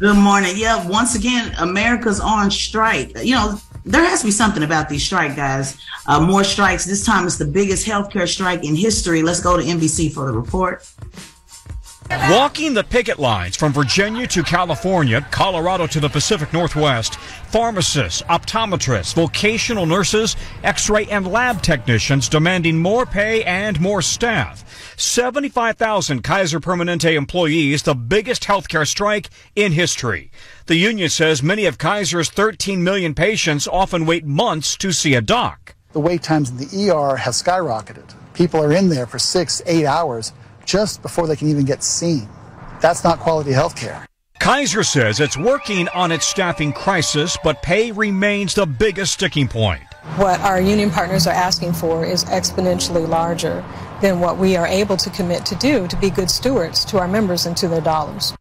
Good morning. Yeah, once again, America's on strike. You know, there has to be something about these strike guys. More strikes. This time it's the biggest healthcare strike in history. Let's go to NBC for the report. Walking the picket lines from Virginia to California, Colorado to the Pacific Northwest, pharmacists, optometrists, vocational nurses, x-ray and lab technicians demanding more pay and more staff. 75,000 Kaiser Permanente employees, the biggest healthcare strike in history. The union says many of Kaiser's 13 million patients often wait months to see a doc. The wait times in the ER have skyrocketed. People are in there for 6-8 hours just before they can even get seen. That's not quality health care. Kaiser says it's working on its staffing crisis, but pay remains the biggest sticking point. What our union partners are asking for is exponentially larger than what we are able to commit to do to be good stewards to our members and to their dollars.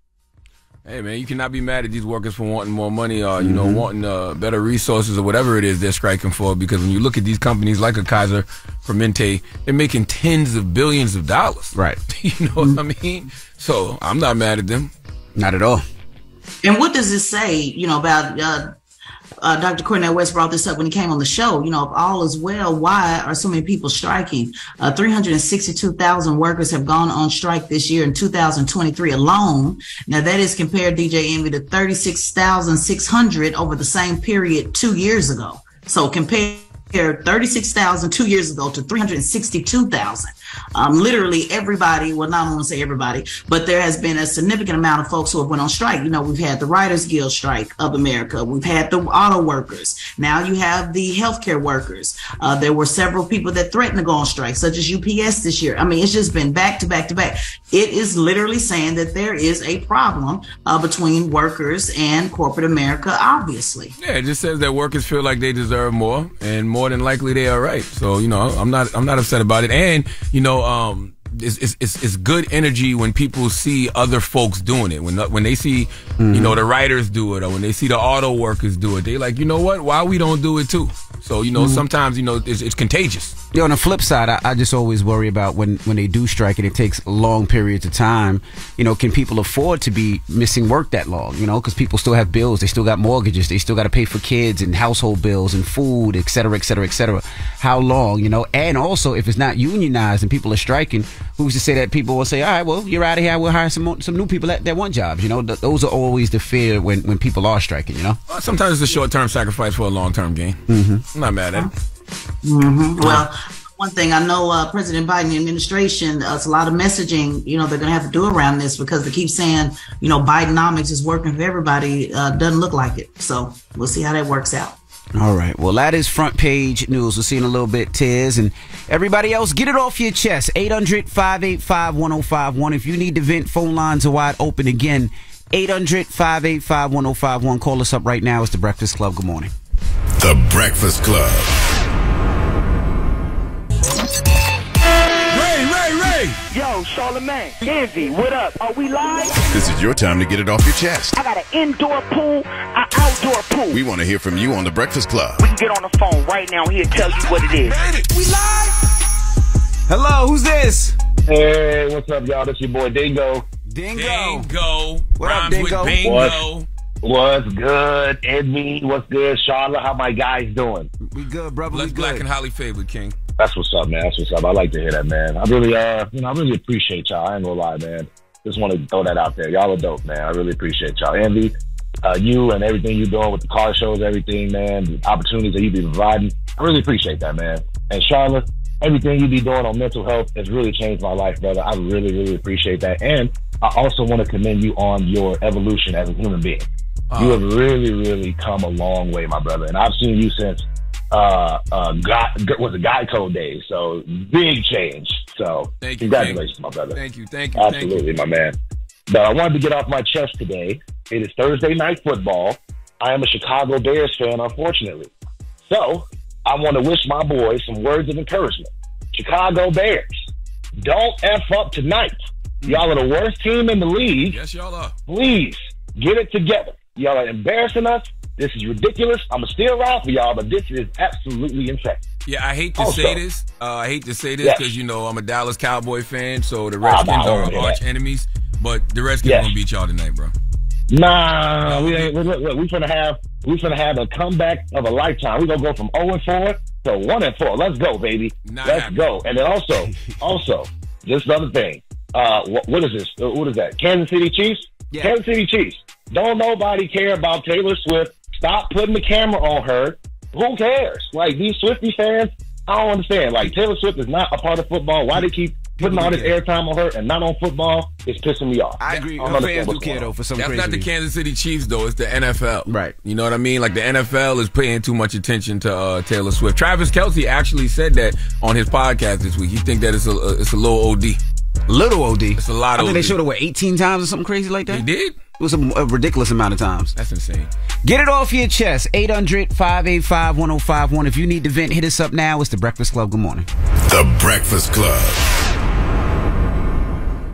Hey, man, you cannot be mad at these workers for wanting more money or, you know, wanting better resources or whatever it is they're striking for, because when you look at these companies like a Kaiser Permanente, they're making tens of billions of dollars. Right. You know what I mean? So I'm not mad at them. Not at all. And what does this say, you know, about Dr. Cornell West brought this up when he came on the show. You know, if all is well, why are so many people striking? 362,000 workers have gone on strike this year in 2023 alone. Now, that is compared, DJ Envy, to 36,600 over the same period 2 years ago. So compare 36,000 2 years ago to 362,000. Literally everybody, well, not want to say everybody, but there has been a significant amount of folks who have went on strike. You know, we've had the Writers Guild strike of America. We've had the auto workers. Now you have the healthcare workers. There were several people that threatened to go on strike, such as UPS this year. I mean, it's just been back to back to back. It is literally saying that there is a problem between workers and corporate America, obviously. Yeah, it just says that workers feel like they deserve more, and more than likely they are right. So, you know, I'm not upset about it. And, you know, it's good energy when people see other folks doing it. When they see, you know, the writers do it, or when they see the auto workers do it, they like, you know what? Why we don't do it too? So, you know, sometimes, you know, it's contagious. Yeah, on the flip side, I just always worry about when they do strike and it takes long periods of time. You know, can people afford to be missing work that long? You know, because people still have bills, they still got mortgages, they still got to pay for kids and household bills and food, et cetera, et cetera, et cetera. How long? You know, and also if it's not unionized and people are striking, who's to say that people will say, all right, well, you're out of here, we'll hire some new people that want jobs. You know, those are always the fear when people are striking. You know, sometimes it's a short-term sacrifice for a long-term gain. I'm not mad at it. Well, one thing I know, President Biden administration, it's a lot of messaging, you know, they're going to have to do around this, because they keep saying, you know, Bidenomics is working for everybody. Doesn't look like it. So we'll see how that works out. All right. Well, that is front page news. We'll see in a little bit, Tiz. And everybody else, get it off your chest. 800-585-1051. If you need to vent, phone lines are wide open again. 800-585-1051. Call us up right now. It's The Breakfast Club. Good morning. The Breakfast Club. Ray! Yo, Charlamagne, Envy, what up? Are we live? This is your time to get it off your chest. I got an indoor pool, an outdoor pool. We want to hear from you on The Breakfast Club. We can get on the phone right now. He'll tell you what it is. We live? Hello, who's this? Hey, what's up, y'all? This your boy Dingo. Dingo. What up, Dingo? With bingo. What's good, Envy? What's good, Charlotte? How my guys doing? We good, brother. Blessed, we good. black, and highly favored, King. That's what's up, man. That's what's up. I like to hear that, man. I really, I really appreciate y'all. I ain't gonna lie, man. Just want to throw that out there. Y'all are dope, man. I really appreciate y'all. Envy, you and everything you're doing with the car shows, everything, man. The opportunities that you be providing. I really appreciate that, man. And Charlotte, everything you be doing on mental health has really changed my life, brother. I really, really appreciate that. And I also want to commend you on your evolution as a human being. You have really, really come a long way, my brother. And I've seen you since Guy Code days. So big change. So thank you, congratulations, my brother. Thank you. Absolutely, my man. But I wanted to get off my chest today. It is Thursday night football. I am a Chicago Bears fan, unfortunately. So I want to wish my boys some words of encouragement. Chicago Bears, don't F up tonight. Y'all are the worst team in the league. Yes, y'all are. Please get it together. Y'all are embarrassing us. This is ridiculous. I'm still around for y'all, but this is absolutely insane. Yeah, I hate to say this. Because, you know, I'm a Dallas Cowboy fan, so the Redskins are our arch enemies. But the Redskins are going to beat y'all tonight, bro. Nah, we ain't. Look, we finna have a comeback of a lifetime. We gonna go from 0-4 to 1-4. Let's go, baby. Let's go. And then also, this other thing. What is this? What is that? Kansas City Chiefs. Yeah. Kansas City Chiefs. Don't nobody care about Taylor Swift. Stop putting the camera on her. Who cares? Like, these Swiftie fans, I don't understand. Like, Taylor Swift is not a part of football. Why they keep putting all this airtime on her and not on football? It's pissing me off. I agree. Fans do care, though, for some That's crazy not the reason. Kansas City Chiefs, though. It's the NFL. Right. You know what I mean? Like, the NFL is paying too much attention to Taylor Swift. Travis Kelce actually said that on his podcast this week. He think that it's a little OD. Little OD? It's a lot of I think OD. They showed it, 18 times or something crazy like that? They did? It was a ridiculous amount of times. That's insane. Get it off your chest. 800-585-1051. If you need to vent, hit us up now. It's The Breakfast Club. Good morning. The Breakfast Club.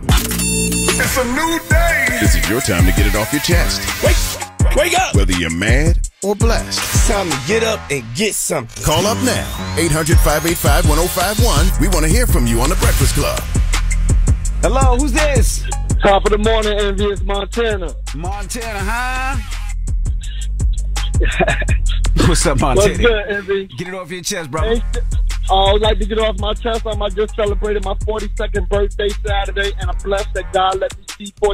It's a new day. This is your time to get it off your chest. Wake up. Whether you're mad or blessed. It's time to get up and get something. Call up now. 800-585-1051. We want to hear from you on The Breakfast Club. Hello, who's this? Top of the morning, envious Montana. Montana, huh? What's up, Montana? What's good, Envy? Get it off your chest, brother. I would like to get it off my chest. I just celebrated my 42nd birthday Saturday, and I'm blessed that God let me see my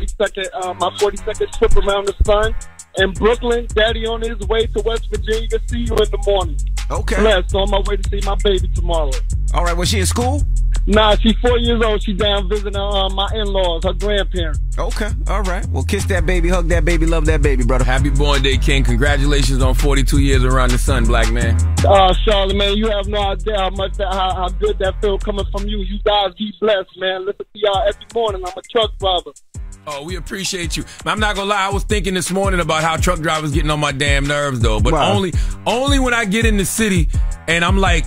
42nd trip around the sun. In Brooklyn, Daddy on his way to West Virginia to see you in the morning. Okay. Blessed, on my way to see my baby tomorrow. All right, was she in school? Nah, she's 4 years old. She's down visiting my in-laws, her grandparents. Okay, all right. Well, kiss that baby, hug that baby, love that baby, brother. Happy born day, King. Congratulations on 42 years around the sun, black man. Charlamagne, you have no idea how good that feel coming from you. You guys be blessed, man. Listen to y'all every morning. I'm a truck driver. Oh, we appreciate you. I'm not gonna lie, I was thinking this morning about how truck drivers getting on my damn nerves, though. But only when I get in the city and I'm like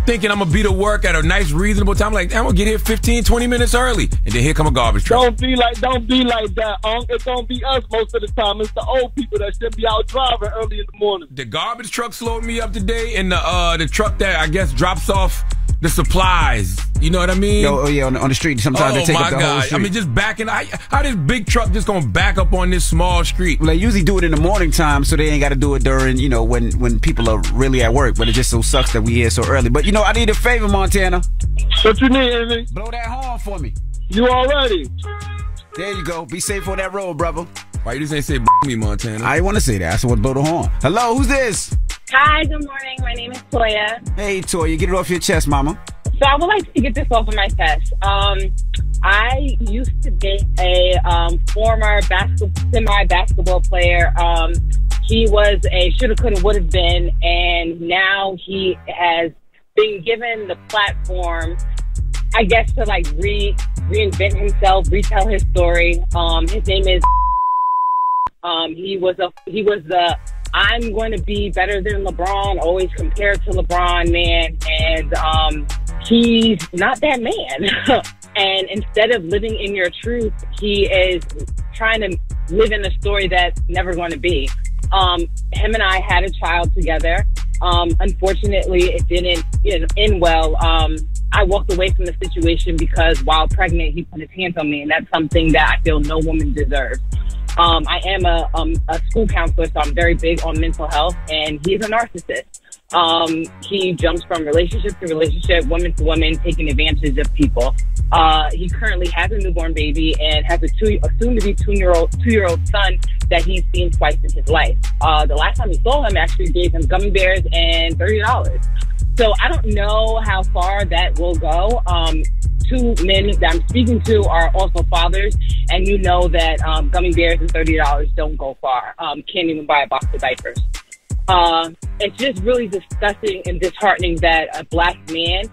thinking I'm gonna be to work at a nice, reasonable time. Like, I'm gonna get here 15, 20 minutes early, and then here come a garbage truck. Don't be like that, It's gonna be us most of the time. It's the old people that should be out driving early in the morning. The garbage truck slowed me up today, and the truck that I guess drops off the supplies. You know what I mean? Oh yeah, on the street. Sometimes they take up the whole street. I mean, just backing. How this big truck just gonna back up on this small street? Well, they usually do it in the morning time, so they ain't got to do it during, when people are really at work. But it just so sucks that we here so early. But I need a favor, Montana. What you need, Amy? Blow that horn for me. You already? There you go. Be safe on that road, brother. Why you just ain't say me, Montana? I didn't want to say that. I said, blow the horn. Hello, who's this? Hi, good morning. My name is Toya. Hey, Toya, get it off your chest, mama. So I would like to get this off of my chest. I used to date a former semi-basketball player. He was a shoulda, coulda, woulda been, and now he has been given the platform, I guess, to like reinvent himself, retell his story. His name is. He was the I'm going to be better than LeBron, always compared to LeBron, man, and he's not that man. And instead of living in your truth, he is trying to live in a story that's never going to be. Him and I had a child together. Unfortunately, it didn't end well. I walked away from the situation because while pregnant, he put his hands on me, and that's something that I feel no woman deserves. I am a school counselor, so I'm very big on mental health, and he's a narcissist. He jumps from relationship to relationship, woman to woman, taking advantage of people. He currently has a newborn baby and has a soon-to-be two-year-old son that he's seen twice in his life. The last time he saw him actually gave him gummy bears and $30. So I don't know how far that will go. Two men that I'm speaking to are also fathers, and you know that gummy bears and $30 don't go far. Can't even buy a box of diapers. It's just really disgusting and disheartening that a black man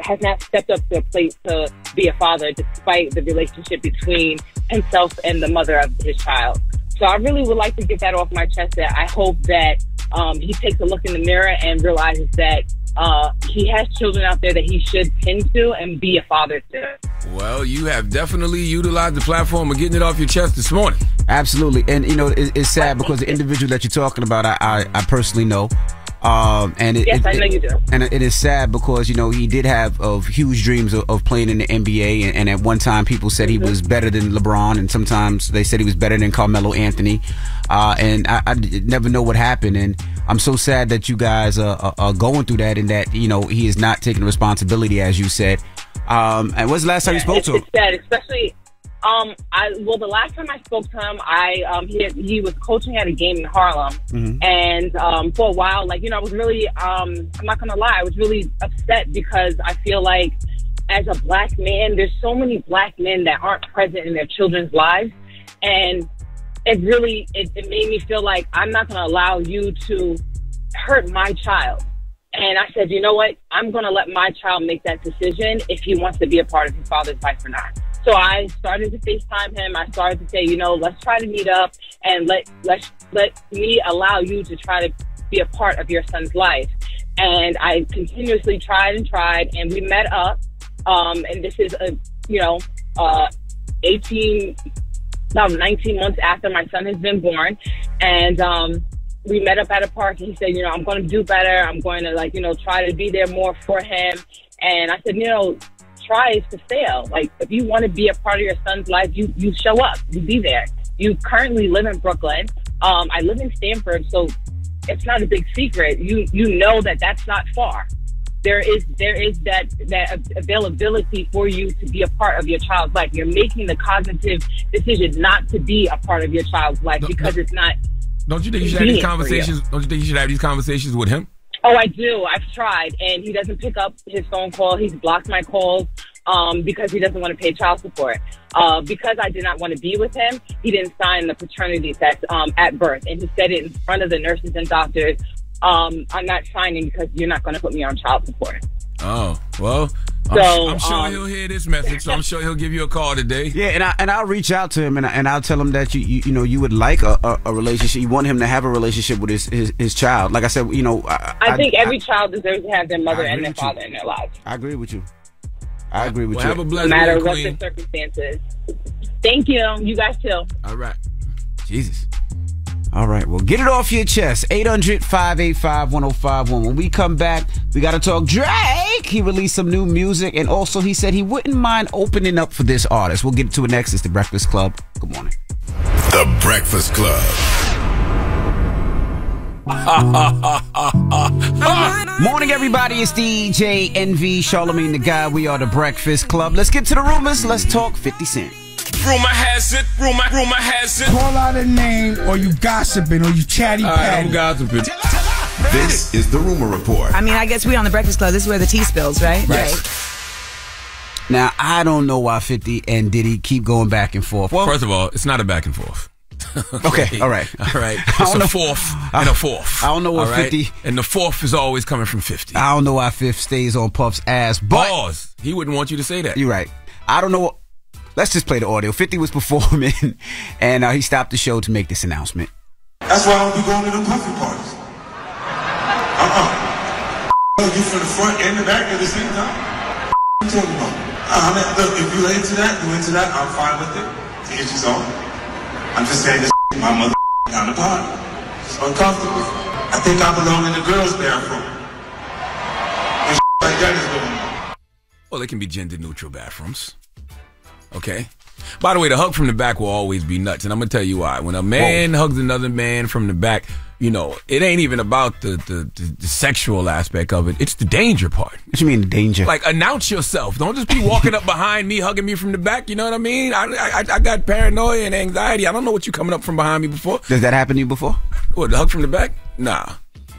has not stepped up to the plate to be a father, despite the relationship between himself and the mother of his child. So I really would like to get that off my chest, that I hope that he takes a look in the mirror and realizes that he has children out there that he should tend to and be a father to. Well, you have definitely utilized the platform of getting it off your chest this morning. Absolutely. And, it's sad because the individual that you're talking about, I personally know. Yes, I know you do. And it is sad because, you know, he did have huge dreams of playing in the NBA. And at one time, people said he was better than LeBron. And sometimes they said he was better than Carmelo Anthony. And I never know what happened. And I'm so sad that you guys are going through that and that, you know, he is not taking responsibility, as you said. And when's the last time you spoke to him? It's sad, especially... the last time I spoke to him, he was coaching at a game in Harlem, and for a while, like, you know, I was really, I'm not gonna lie, I was really upset because I feel like as a black man, there's so many black men that aren't present in their children's lives, and it really, it made me feel like I'm not gonna allow you to hurt my child. And I said, you know what, I'm gonna let my child make that decision if he wants to be a part of his father's life or not. So I started to FaceTime him. I started to say, you know, let's try to meet up and let me allow you to try to be a part of your son's life. And I continuously tried, and we met up. And this is about 19 months after my son has been born. And we met up at a park, and he said, you know, I'm going to do better. I'm going to try to be there more for him. And I said, you know, try is to fail. Like, if you want to be a part of your son's life, you show up, you be there. You currently live in Brooklyn. I live in Stamford, so it's not a big secret. You know that that's not far. There is that availability for you to be a part of your child's life. You're making the cognitive decision not to be a part of your child's life because it's not. Don't you think you should have these conversations? Don't you think you should have these conversations with him? Oh, I do. I've tried, and he doesn't pick up his phone call. He's blocked my calls because he doesn't want to pay child support. Because I did not want to be with him, he didn't sign the paternity test at birth, and he said it in front of the nurses and doctors. I'm not signing because you're not going to put me on child support. Oh, well, I'm sure he'll hear this message, so I'm sure he'll give you a call today. Yeah, and I'll reach out to him, and I'll tell him that you would like a relationship. You want him to have a relationship with his child. Like I said, you know, I think every child deserves to have their mother and their father in their lives. I agree with you. You. Have a blessed no matter day, what Queen. the circumstances. Thank you. You guys too. All right. Jesus. All right, well, get it off your chest. 800-585-1051. When we come back, we got to talk Drake. He released some new music, and also he said he wouldn't mind opening up for this artist. We'll get to it next. It's The Breakfast Club. Good morning. The Breakfast Club. Morning, everybody. It's DJ NV, Charlamagne the Guy. We are The Breakfast Club. Let's get to the rumors. Let's talk 50 Cent. Rumor has it. Call out a name, or you gossiping, or you chatty patty. I'm gossiping. This is the Rumor Report. I mean, I guess we on the Breakfast Club. This is where the tea spills, right? Right. Now, I don't know why 50 and Diddy keep going back and forth. Well, first of all, it's not a back and forth. Okay, all right. It's a fourth and a fourth. I don't know what 50... And the fourth is always coming from 50. I don't know why 5th stays on Puff's ass, but... Pause. He wouldn't want you to say that. You're right. I don't know what... Let's just play the audio. 50 was performing, and he stopped the show to make this announcement. That's why I don't be going to the puffy parties. You from the front and the back at the same time? What you talking about? Look, if you're into that, I'm fine with it. To each his own. I'm just saying this my mother down the party. It's uncomfortable. I think I belong in the girls' bathroom. And like that is going on. Well, they can be gender-neutral bathrooms. Okay. By the way, the hug from the back will always be nuts, and I'm gonna tell you why. When a man hugs another man from the back, you know, it ain't even about the sexual aspect of it. It's the danger part. What you mean the danger? Like, announce yourself. Don't just be walking up behind me, hugging me from the back. You know what I mean? I got paranoia and anxiety. I don't know what you coming up from behind me before. Does that happen to you before? What, the hug from the back? Nah.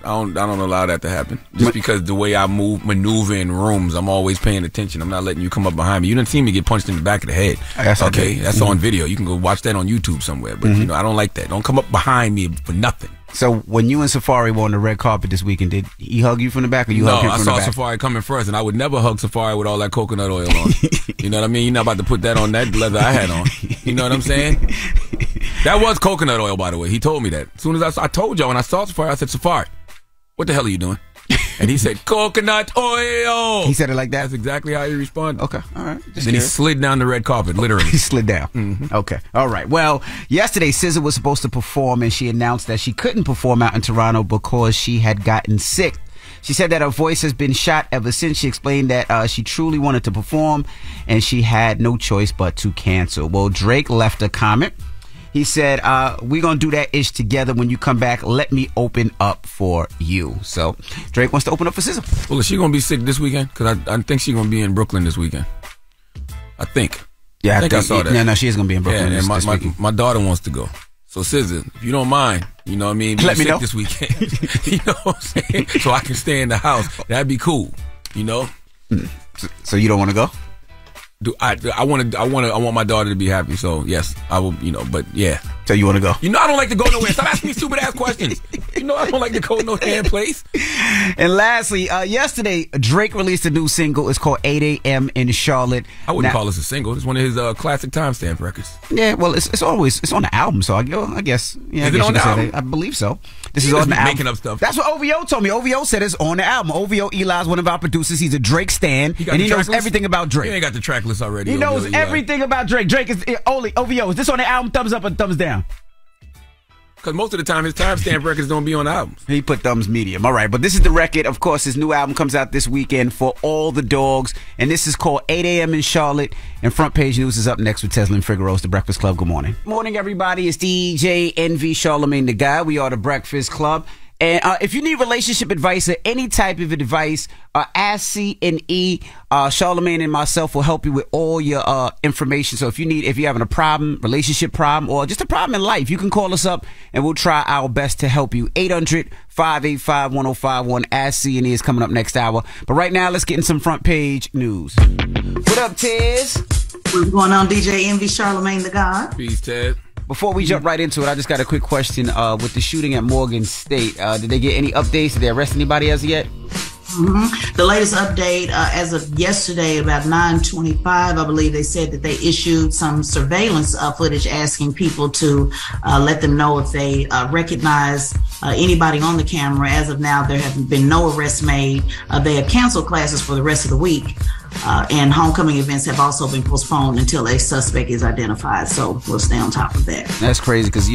I don't allow that to happen. Just because the way I maneuver in rooms, I'm always paying attention. I'm not letting you come up behind me. You didn't see me get punched in the back of the head. Okay, that's on video. You can go watch that on YouTube somewhere. But you know, I don't like that. Don't come up behind me for nothing. So when you and Safari were on the red carpet this weekend, did he hug you from the back, or you hugged him from the back? No, I saw Safari coming first, and I would never hug Safari with all that coconut oil on. You know what I mean? You're not about to put that on that leather I had on. You know what I'm saying? That was coconut oil, by the way. He told me that. As soon as I told y'all when I saw Safari, I said, Safari, what the hell are you doing? And he said, coconut oil. He said it like that? That's exactly how he responded. Okay, all right. Then he slid down the red carpet, literally. He slid down. Okay, all right. Well, yesterday, SZA was supposed to perform, and she announced that she couldn't perform out in Toronto because she had gotten sick. She said that her voice has been shot ever since. She explained that she truly wanted to perform, and she had no choice but to cancel. Well, Drake left a comment. He said, we're going to do that ish together. When you come back, let me open up for you. So Drake wants to open up for SZA. Well, is she going to be sick this weekend? Because I think she's going to be in Brooklyn this weekend. I think. Yeah, I think I saw that. No, she is going to be in Brooklyn this weekend. My daughter wants to go. So SZA, if you don't mind, you know what I mean? Let me know. This weekend. You know what I'm saying? So I can stay in the house. That'd be cool. You know? So you don't want to go? I want my daughter to be happy. So yes, I will. You know, but yeah. So you want to go? You know, I don't like to go nowhere. Stop asking me stupid ass questions. You know, I don't like to go no damn place. And lastly, yesterday Drake released a new single. It's called 8 a.m. in Charlotte. I wouldn't call this a single. It's one of his classic timestamp records. Yeah, well, it's on the album. So I guess. Yeah, is it on the album? I believe so. This is on the album. Making up stuff. That's what OVO told me. OVO said it's on the album. OVO Eli's one of our producers. He's a Drake stan, and he knows everything about Drake. You ain't got the track list already. He knows everything about Drake. Drake is only OVO. Is this on the album? Thumbs up or thumbs down? Because most of the time his timestamp records don't be on albums. He put thumbs medium. All right, but this is the record. Of course, his new album comes out this weekend for all the dogs, and this is called 8 a.m. in Charlotte. And Front Page News is up next with Tesla and Figaro's The Breakfast Club. Good morning. Morning, everybody. It's DJ Envy, Charlamagne the Guy. We are The Breakfast Club. And if you need relationship advice or any type of advice, ask C&E. Charlamagne and myself will help you with all your information. So if you're having a problem, relationship problem, or just a problem in life, you can call us up and we'll try our best to help you. 800-585-1051. Ask C&E is coming up next hour. But right now, let's get in some Front Page News. What up, Tez? What's going on, DJ Envy, Charlamagne the God? Peace, Ted. Before we jump right into it, I just got a quick question. With the shooting at Morgan State, did they get any updates? Did they arrest anybody as of yet? The latest update, as of yesterday, about 9:25, I believe they said that they issued some surveillance footage asking people to let them know if they recognize anybody on the camera. As of now, there have been no arrests made. They have canceled classes for the rest of the week. And homecoming events have also been postponed until a suspect is identified. So we'll stay on top of that. That's crazy because,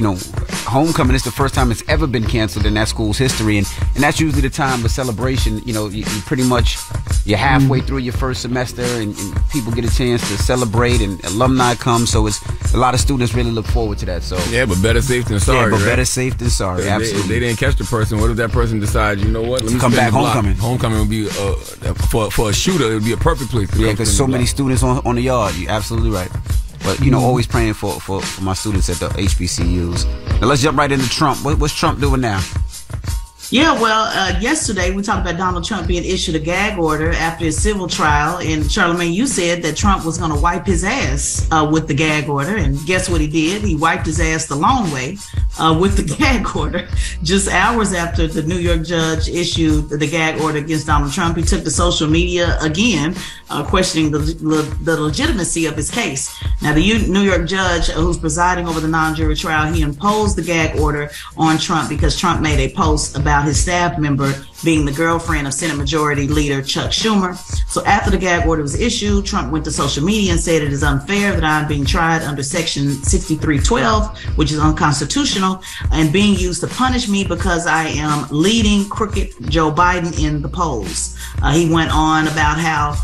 homecoming is the first time it's ever been canceled in that school's history. And that's usually the time of celebration. You pretty much, you're halfway through your first semester and people get a chance to celebrate and alumni come. So it's a lot of students really look forward to that. So yeah, but better safe than sorry. Yeah, but right? better safe than sorry. Absolutely. If they didn't catch the person, what if that person decides, you know what? Let me come back homecoming. Homecoming would be, for a shooter, it would be a perfect place. Yeah, because so many students on the yard. You're absolutely right. But, always praying for my students at the HBCUs. Now, let's jump right into Trump. What's Trump doing now? Yeah, well, yesterday we talked about Donald Trump being issued a gag order after his civil trial. And Charlamagne, you said that Trump was going to wipe his ass with the gag order. And guess what he did? He wiped his ass the long way with the gag order. Just hours after the New York judge issued the gag order against Donald Trump, he took to social media again, questioning the legitimacy of his case. Now, the New York judge who's presiding over the non-jury trial, he imposed the gag order on Trump because Trump made a post about his staff member being the girlfriend of Senate Majority Leader Chuck Schumer. So after the gag order was issued, Trump went to social media and said it is unfair that I'm being tried under Section 6312, which is unconstitutional, and being used to punish me because I am leading crooked Joe Biden in the polls. He went on about how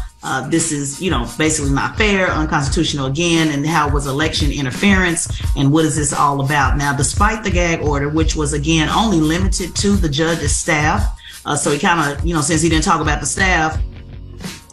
this is, basically not fair, unconstitutional again, and how it was election interference, and what is this all about? Now, despite the gag order, which was, again, only limited to the judge's staff, so he kind of, since he didn't talk about the staff,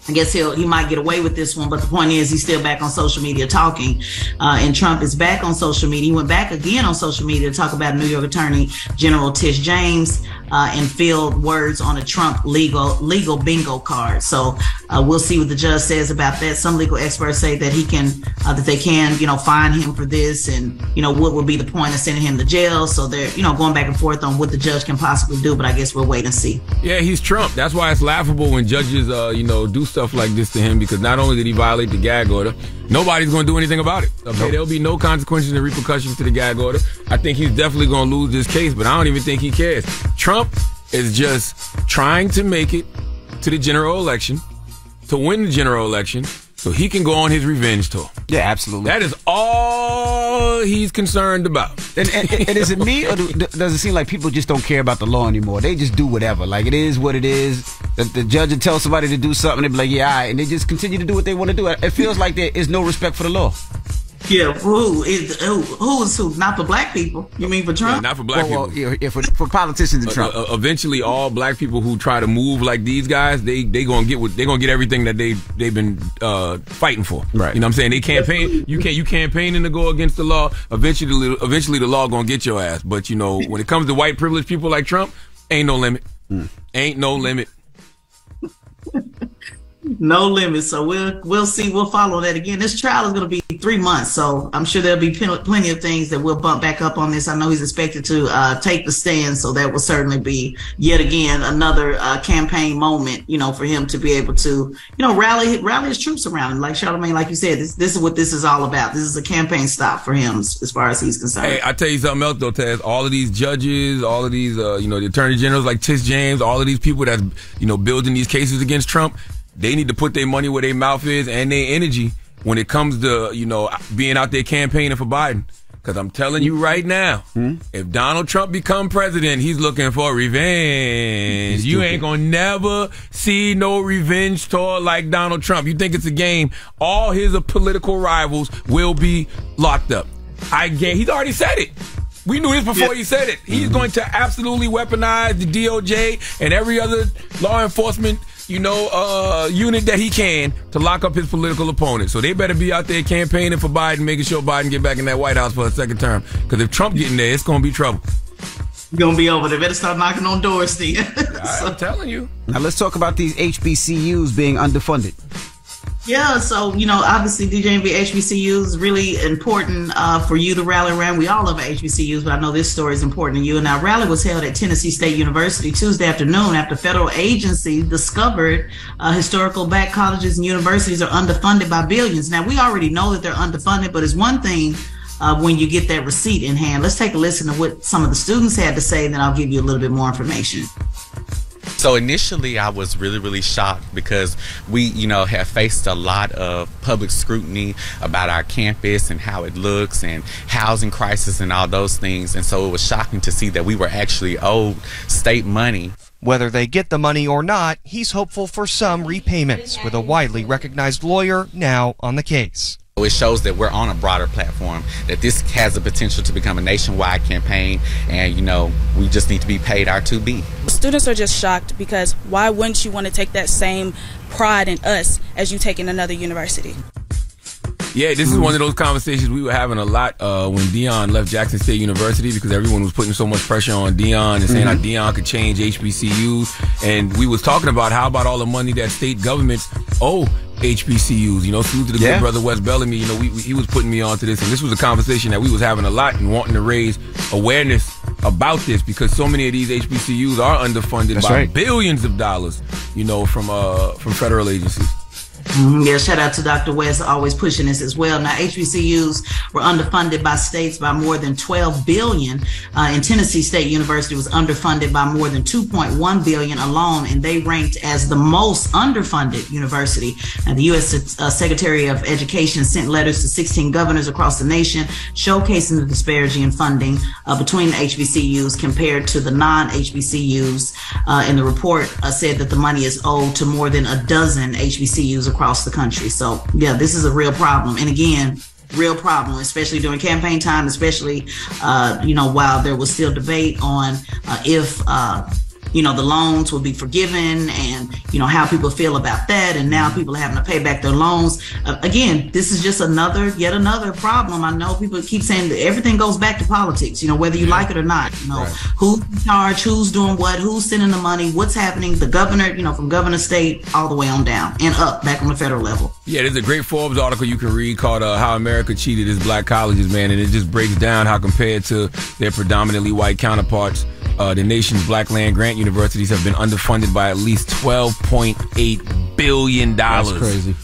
I guess he might get away with this one, but the point is he's still back on social media talking, and Trump is back on social media. He went back again on social media to talk about New York Attorney General Tish James and filled words on a Trump legal bingo card. So we'll see what the judge says about that. Some legal experts say that they can fine him for this, and what would be the point of sending him to jail. So they're going back and forth on what the judge can possibly do, but I guess we'll wait and see. Yeah, he's Trump. That's why it's laughable when judges do stuff like this to him, because not only did he violate the gag order, nobody's going to do anything about it. Okay, there'll be no consequences and repercussions to the gag order. I think he's definitely going to lose this case, but I don't even think he cares. Trump is just trying to make it to the general election, to win the general election, so he can go on his revenge tour. Yeah, absolutely. That is all he's concerned about. And is it me, or does it seem like people just don't care about the law anymore? They just do whatever. Like, it is what it is. The judge will tell somebody to do something, they be like, yeah, all right, and they just continue to do what they want to do. It feels like there is no respect for the law. Yeah, who is who? Not for black people. You mean for Trump? Yeah, not for black people. Yeah, for politicians and Trump. Eventually, all black people who try to move like these guys, they gonna get everything that they've been fighting for. Right. You know what I'm saying? They campaign. You campaigning to go against the law. Eventually, the law gonna get your ass. But when it comes to white privileged people like Trump, ain't no limit. Ain't no limit. No limit. So we'll see. We'll follow that again. This trial is going to be 3 months, so I'm sure there'll be plenty of things that we'll bump back up on this. I know he's expected to take the stand, so that will certainly be yet again another campaign moment, for him to be able to, rally his troops around him. Like Charlamagne, like you said, this is what this is all about. This is a campaign stop for him as far as he's concerned. Hey, I tell you something else though, Taz. All of these judges, all of these, the attorney generals like Tish James, all of these people that's, building these cases against Trump. They need to put their money where their mouth is and their energy when it comes to, being out there campaigning for Biden. Because I'm telling you right now, if Donald Trump become president, he's looking for revenge. You ain't going to never see no revenge tour like Donald Trump. You think it's a game. All his political rivals will be locked up. He's already said it. We knew this before he said it. He's going to absolutely weaponize the DOJ and every other law enforcement unit that he can to lock up his political opponent. So they better be out there campaigning for Biden, making sure Biden get back in that White House for a second term. Because if Trump get in there, it's going to be trouble. You're going to be over there. Better start knocking on doors, Steve. I'm telling you. Now let's talk about these HBCUs being underfunded. Yeah, so, obviously DJV HBCUs is really important for you to rally around. We all love HBCUs, but I know this story is important to you. And our rally was held at Tennessee State University Tuesday afternoon after federal agencies discovered historical black colleges and universities are underfunded by billions. Now, we already know that they're underfunded, but it's one thing when you get that receipt in hand. Let's take a listen to what some of the students had to say, and then I'll give you a little bit more information. So initially, I was really, really shocked because we, have faced a lot of public scrutiny about our campus and how it looks and housing crisis and all those things. And so it was shocking to see that we were actually owed state money. Whether they get the money or not, he's hopeful for some repayments, with a widely recognized lawyer now on the case. It shows that we're on a broader platform, that this has the potential to become a nationwide campaign, and we just need to be paid our 2B. Students are just shocked because why wouldn't you want to take that same pride in us as you take in another university? Yeah, this is one of those conversations we were having a lot when Deion left Jackson State University, because everyone was putting so much pressure on Deion and saying how Deion could change HBCUs. And we was talking about how about all the money that state governments owe HBCUs. Salute to the good brother Wes Bellamy. He was putting me onto this, and this was a conversation that we was having a lot and wanting to raise awareness about this, because so many of these HBCUs are underfunded by billions of dollars, from federal agencies. Yeah, shout out to Dr. West, always pushing this as well. Now, HBCUs were underfunded by states by more than $12 billion. And Tennessee State University was underfunded by more than $2.1 billion alone, and they ranked as the most underfunded university. And the U.S. Secretary of Education sent letters to 16 governors across the nation showcasing the disparity in funding between the HBCUs compared to the non-HBCUs. And the report said that the money is owed to more than a dozen HBCUs across the country. So yeah, this is a real problem. And again, real problem, especially during campaign time, especially, while there was still debate on if the loans will be forgiven and, how people feel about that. And now people are having to pay back their loans. Again, this is just yet another problem. I know people keep saying that everything goes back to politics, whether you like it or not, who's in charge, who's doing what, who's sending the money, what's happening, the governor, from governor state all the way on down and up back on the federal level. Yeah, there's a great Forbes article you can read called How America Cheated Its Black Colleges, man. And it just breaks down how compared to their predominantly white counterparts, the nation's black land grant universities have been underfunded by at least $12.8 billion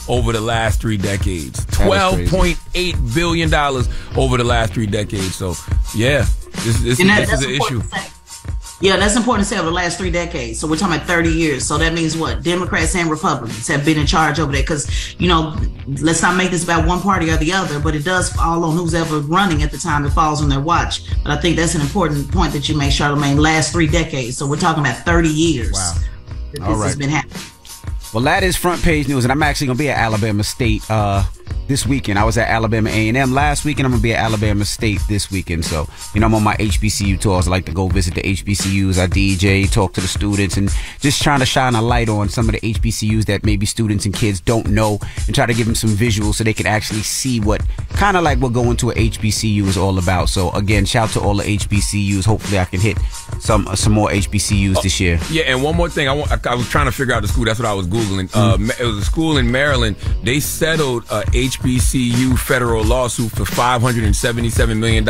over the last 3 decades. $12.8 billion over the last 3 decades. So, yeah, this is an issue. Yeah, that's important to say over the last 3 decades. So we're talking about 30 years. So that means what? Democrats and Republicans have been in charge over there. Because, let's not make this about one party or the other, but it does fall on who's ever running at the time. It falls on their watch. But I think that's an important point that you make, Charlamagne. Last 3 decades. So we're talking about 30 years. Wow. This All right. has been happening. Well, that is front page news, and I'm actually going to be at Alabama State this weekend. I was at Alabama A&M last week, and I'm going to be at Alabama State this weekend. So, I'm on my HBCU tours. I like to go visit the HBCUs. I DJ, talk to the students, and just trying to shine a light on some of the HBCUs that maybe students and kids don't know, and try to give them some visuals so they can actually see what kind of like what going to a HBCU is all about. So, again, shout out to all the HBCUs. Hopefully, I can hit some more HBCUs this year. Yeah, and one more thing. I was trying to figure out the school. That's what I was Googling. It was a school in Maryland. They settled a HBCU federal lawsuit for $577 million.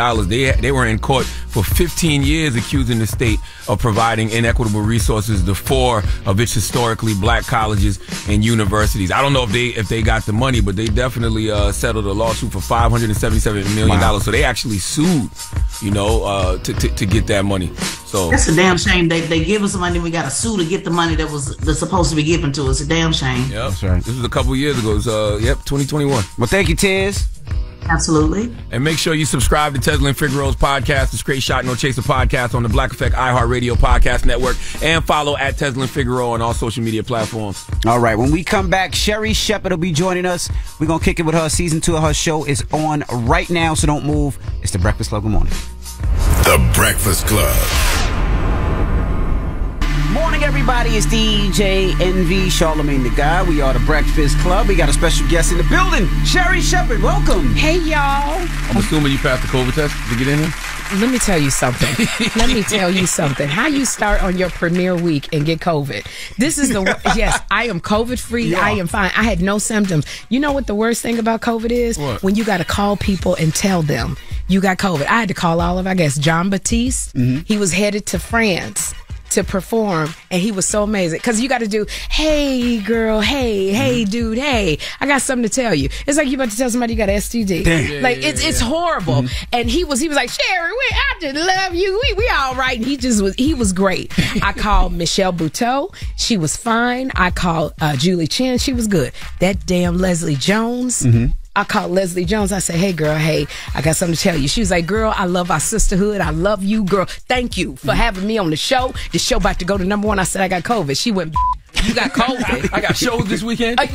They were in court for 15 years accusing the state of providing inequitable resources to 4 of its historically black colleges and universities. I don't know if they got the money, but they definitely settled a lawsuit for $577 million. Wow. So they actually sued, to get that money. So that's a damn shame. They give us the money. We got to sue to get the money that's supposed to be given to us. A damn shame. Yep. That's right. This was a couple years ago. It was, 2021. Well, thank you, Tiz. Absolutely. And make sure you subscribe to Tesla and Figaro's podcast, the Straight Shot No Chaser podcast on the Black Effect iHeartRadio podcast network, and follow at Tesla and Figaro on all social media platforms. All right, when we come back, Sherry Shepherd will be joining us. We're going to kick it with her. Season 2 of her show is on right now, so don't move. It's The Breakfast Club. Good morning. The Breakfast Club. Morning, everybody. It's DJ NV, Charlamagne the Guy. We are The Breakfast Club. We got a special guest in the building, Sherry Shepherd. Welcome. Hey, y'all. I'm assuming you passed the COVID test to get in here? Let me tell you something. How you start on your premiere week and get COVID. This is yes, I am COVID free. Yeah. I am fine. I had no symptoms. You know what the worst thing about COVID is? What? When you got to call people and tell them you got COVID. I had to call all of, I guess, John Batiste. Mm-hmm. He was headed to France to perform, and he was so amazing because you got to do, hey girl, hey dude, hey, I got something to tell you. It's like you about to tell somebody you got STD. It's horrible. Mm-hmm. And he was like, Sherry, I just love you. We all right. And he was great. I called Michelle Buteau. She was fine. I called Julie Chen. She was good. That damn Leslie Jones. Mm-hmm. I called Leslie Jones. I said, hey, girl, I got something to tell you. She was like, girl, I love our sisterhood. I love you, girl. Thank you for having me on the show. The show about to go to #1. I said, I got COVID. She went, you got COVID. I got shows this weekend. When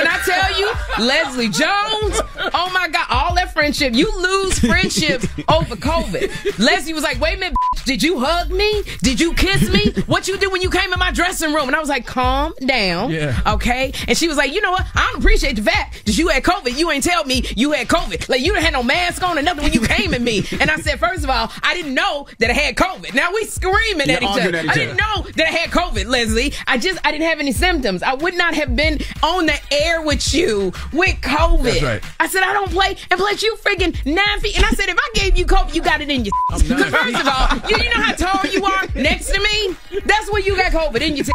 I tell you, Leslie Jones, oh my God, all that friendship. You lose friendships over COVID. Leslie was like, wait a minute, did you hug me? Did you kiss me? What you do when you came in my dressing room? And I was like, calm down. Yeah. Okay. And she was like, you know what? I don't appreciate the fact that you had COVID. You ain't tell me you had COVID. Like, you didn't have no mask on or nothing when you came at me. And I said, first of all, I didn't know that I had COVID. Now we screaming at each other. I didn't know that I had COVID, Leslie. I didn't have any symptoms. I would not have been on the air with you with COVID. That's right. I said, I don't play. And plus, you friggin' 9 feet. And I said, if I gave you COVID, you got it in your. Because first of all, you know how tall you are next to me? That's where you got COVID in your.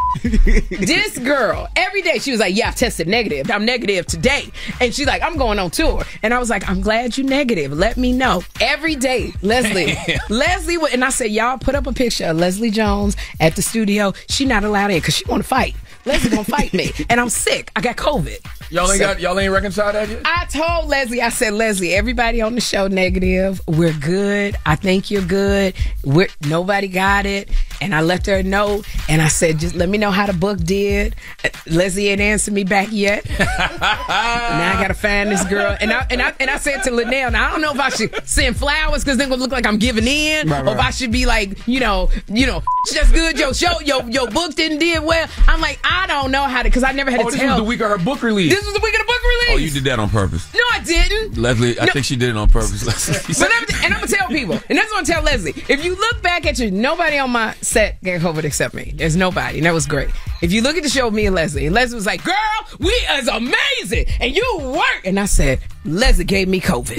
This girl, every day, she was like, yeah, I tested negative. I'm negative today. And she's like, I'm going on tour. And I was like, I'm glad you negative. Let me know. Every day, Leslie, and I said, y'all put up a picture of Leslie Jones at the studio. She not allowed in because she want to fight. Leslie gonna fight me, and I'm sick. I got COVID. Y'all ain't reconciled that yet? I told Leslie, I said, Leslie, everybody on the show negative. We're good. I think you're good. Nobody got it. And I left her a note, and I said, just let me know how the book did. Leslie ain't answered me back yet. Now I gotta find this girl. And I said to Linnell, now I don't know if I should send flowers because they're gonna look like I'm giving in, right. Or if I should be like, that's good. Your book didn't did well. I'm like, I don't know how to, because I never had to tell. This was the week of her book release. This was the week of the book release. Oh, you did that on purpose. No, I didn't. Leslie, I think she did it on purpose. And I'm going to tell people, and that's what I'm going to tell Leslie. If you look back at nobody on my set got COVID except me. There's nobody, and that was great. If you look at the show with me and Leslie was like, girl, we is amazing, and you work. And I said, Leslie gave me COVID.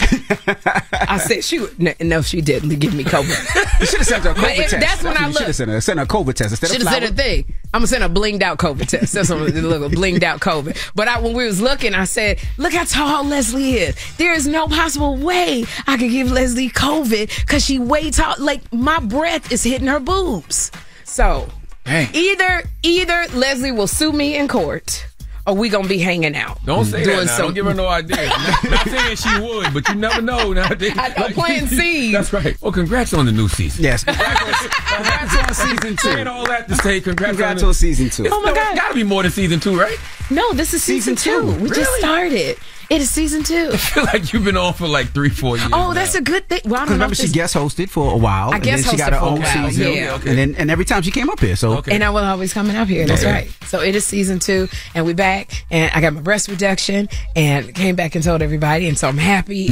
I said, no, she didn't give me COVID. You should have sent her a COVID test. That's when I looked. You should have sent her a COVID test instead of flowers. Should have sent a thing. I'm going to send a blinged out COVID test. That's what I'm going to look, blinged out COVID. But when we was looking, I said, look how tall Leslie is. There is no possible way I could give Leslie COVID because she way tall. Like, my breath is hitting her boobs. So Dang. either Leslie will sue me in court, or we gonna be hanging out. Don't say that now. Don't give her no idea. Not saying she would, but you never know nowadays. I'm planting seeds. That's right. Well, congrats on the new season. Yes. Congrats on season 2. Saying all that to say congrats on season 2. Oh my God. It's gotta be more than season 2, right? No, this is season 2. We just started. It is season 2. I feel like you've been on for like 3-4 years. Oh, that's a good thing. Well, I don't know. Remember, she guest hosted for a while. I guest and then she got her hosted for a own while, season. yeah. Okay. And every time she came up here. So And I will always coming up here. That's right. So it is season 2, and we back. And I got my breast reduction, and came back and told everybody. And so I'm happy.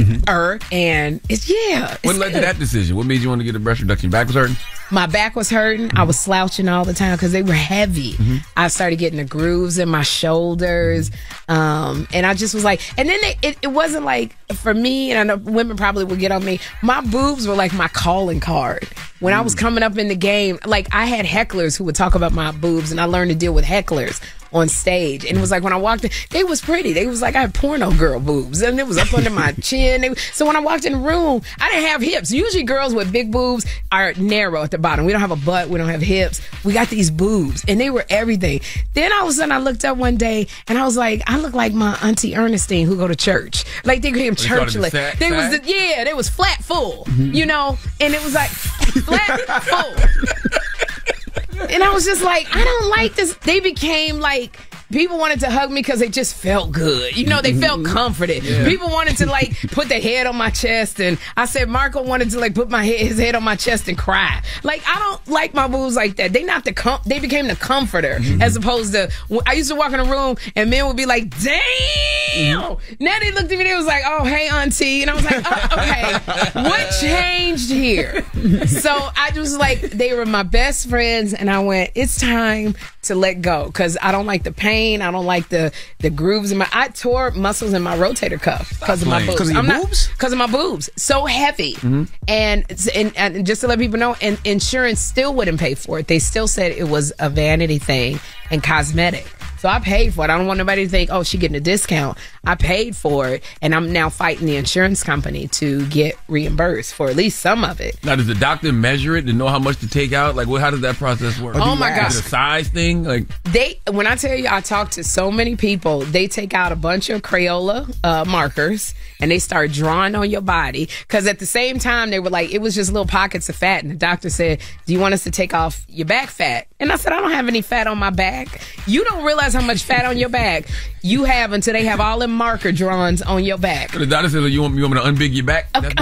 And it's What led to that decision? What made you want to get a breast reduction? Back was hurting? My back was hurting. I was slouching all the time because they were heavy. I started getting the grooves in my shoulders. And I just was like, and then it wasn't like, for me, and I know women probably will get on me, my boobs were like my calling card. When I was coming up in the game, like I had hecklers who would talk about my boobs, and I learned to deal with hecklers on stage. And it was like when I walked in, they was pretty. They was like I had porno girl boobs, and it was up under my chin. So when I walked in the room, I didn't have hips. Usually girls with big boobs are narrow at the bottom. We don't have a butt. We don't have hips. We got these boobs, and they were everything. Then all of a sudden I looked up one day, and I was like, I look like my auntie Ernestine who go to church. Like they came church. They was flat full, you know, and it was like flat full. And I was just like, I don't like this. They became like, people wanted to hug me because they just felt good. You know, they felt comforted. Yeah. People wanted to like put their head on my chest. And I said, Marco wanted to like put his head on my chest and cry. Like, I don't like my boobs like that. They became the comforter as opposed to, I used to walk in a room and men would be like, damn. Now they looked at me, they was like, oh, hey, auntie. And I was like, oh, okay, what changed here? So I was like, they were my best friends. And I went, it's time to let go because I don't like the pain. I don't like the grooves in I tore muscles in my rotator cuff because of my boobs. Because of your boobs? Because of my boobs. So heavy. And just to let people know, and insurance still wouldn't pay for it. They still said it was a vanity thing and cosmetic. So I paid for it. I don't want nobody to think, oh, she getting a discount. I paid for it, and I'm now fighting the insurance company to get reimbursed for at least some of it. Now, does the doctor measure it to know how much to take out? Like, how does that process work? Oh my gosh, is it a size thing? Like, when I tell you, I talked to so many people. They take out a bunch of Crayola markers and they start drawing on your body. Because at the same time, they were like, it was just little pockets of fat, and the doctor said, "Do you want us to take off your back fat?" And I said, "I don't have any fat on my back. You don't realize how much fat on your back you have until they have all them marker drawings on your back." So the doctor said, you want me to unbig your back? Okay.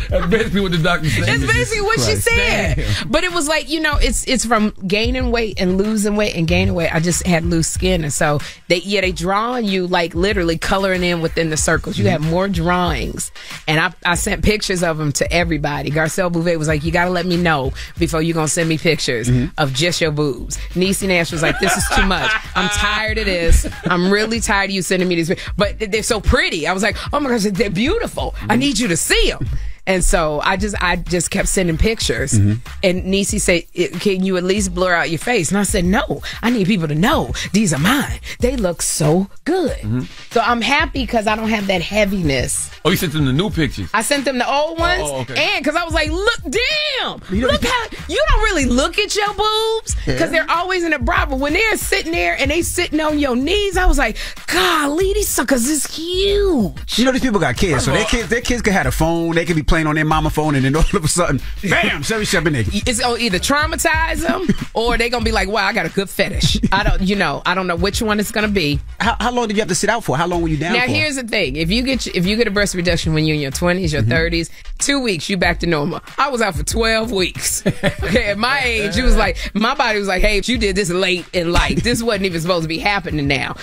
That's basically what the doctor said. That's basically what she said. Damn. But it was like, you know, it's from gaining weight and losing weight and gaining weight. I just had loose skin, and so they draw on you, like literally coloring in within the circles. You have more drawings, and I sent pictures of them to everybody. Garcelle Bouvet was like, "You got to let me know before you gonna send me pictures of just your boobs." Niecy Nash was like, "This is too much. I'm tired of this. I'm really tired of you sending me these." But they're so pretty. I was like, "Oh my gosh, they're beautiful. I need you to see them." And so I just kept sending pictures. And Niecy said, "Can you at least blur out your face?" And I said, "No, I need people to know these are mine. They look so good." So I'm happy because I don't have that heaviness. Oh, you sent them the new pictures? I sent them the old ones. Oh, okay. And because I was like, look, damn. Look how, you don't really look at your boobs because they're always in a bra. But when they're sitting there and they sitting on your knees, I was like, golly, these suckers is huge. You know, these people got kids. So their kids could have a phone. They could be playing on their mama phone, and then all of a sudden, bam, Sherry Shepard naked. It's gonna either traumatize them or they're gonna be like, wow, I got a good fetish. I don't know which one it's gonna be. How long did you have to sit out for? How long were you down for? Now here's the thing: if you get a breast reduction when you're in your 20s, your 30s, 2 weeks, you back to normal. I was out for 12 weeks. Okay, at my age, it was like my body was like, hey, you did this late in life. This wasn't even supposed to be happening now.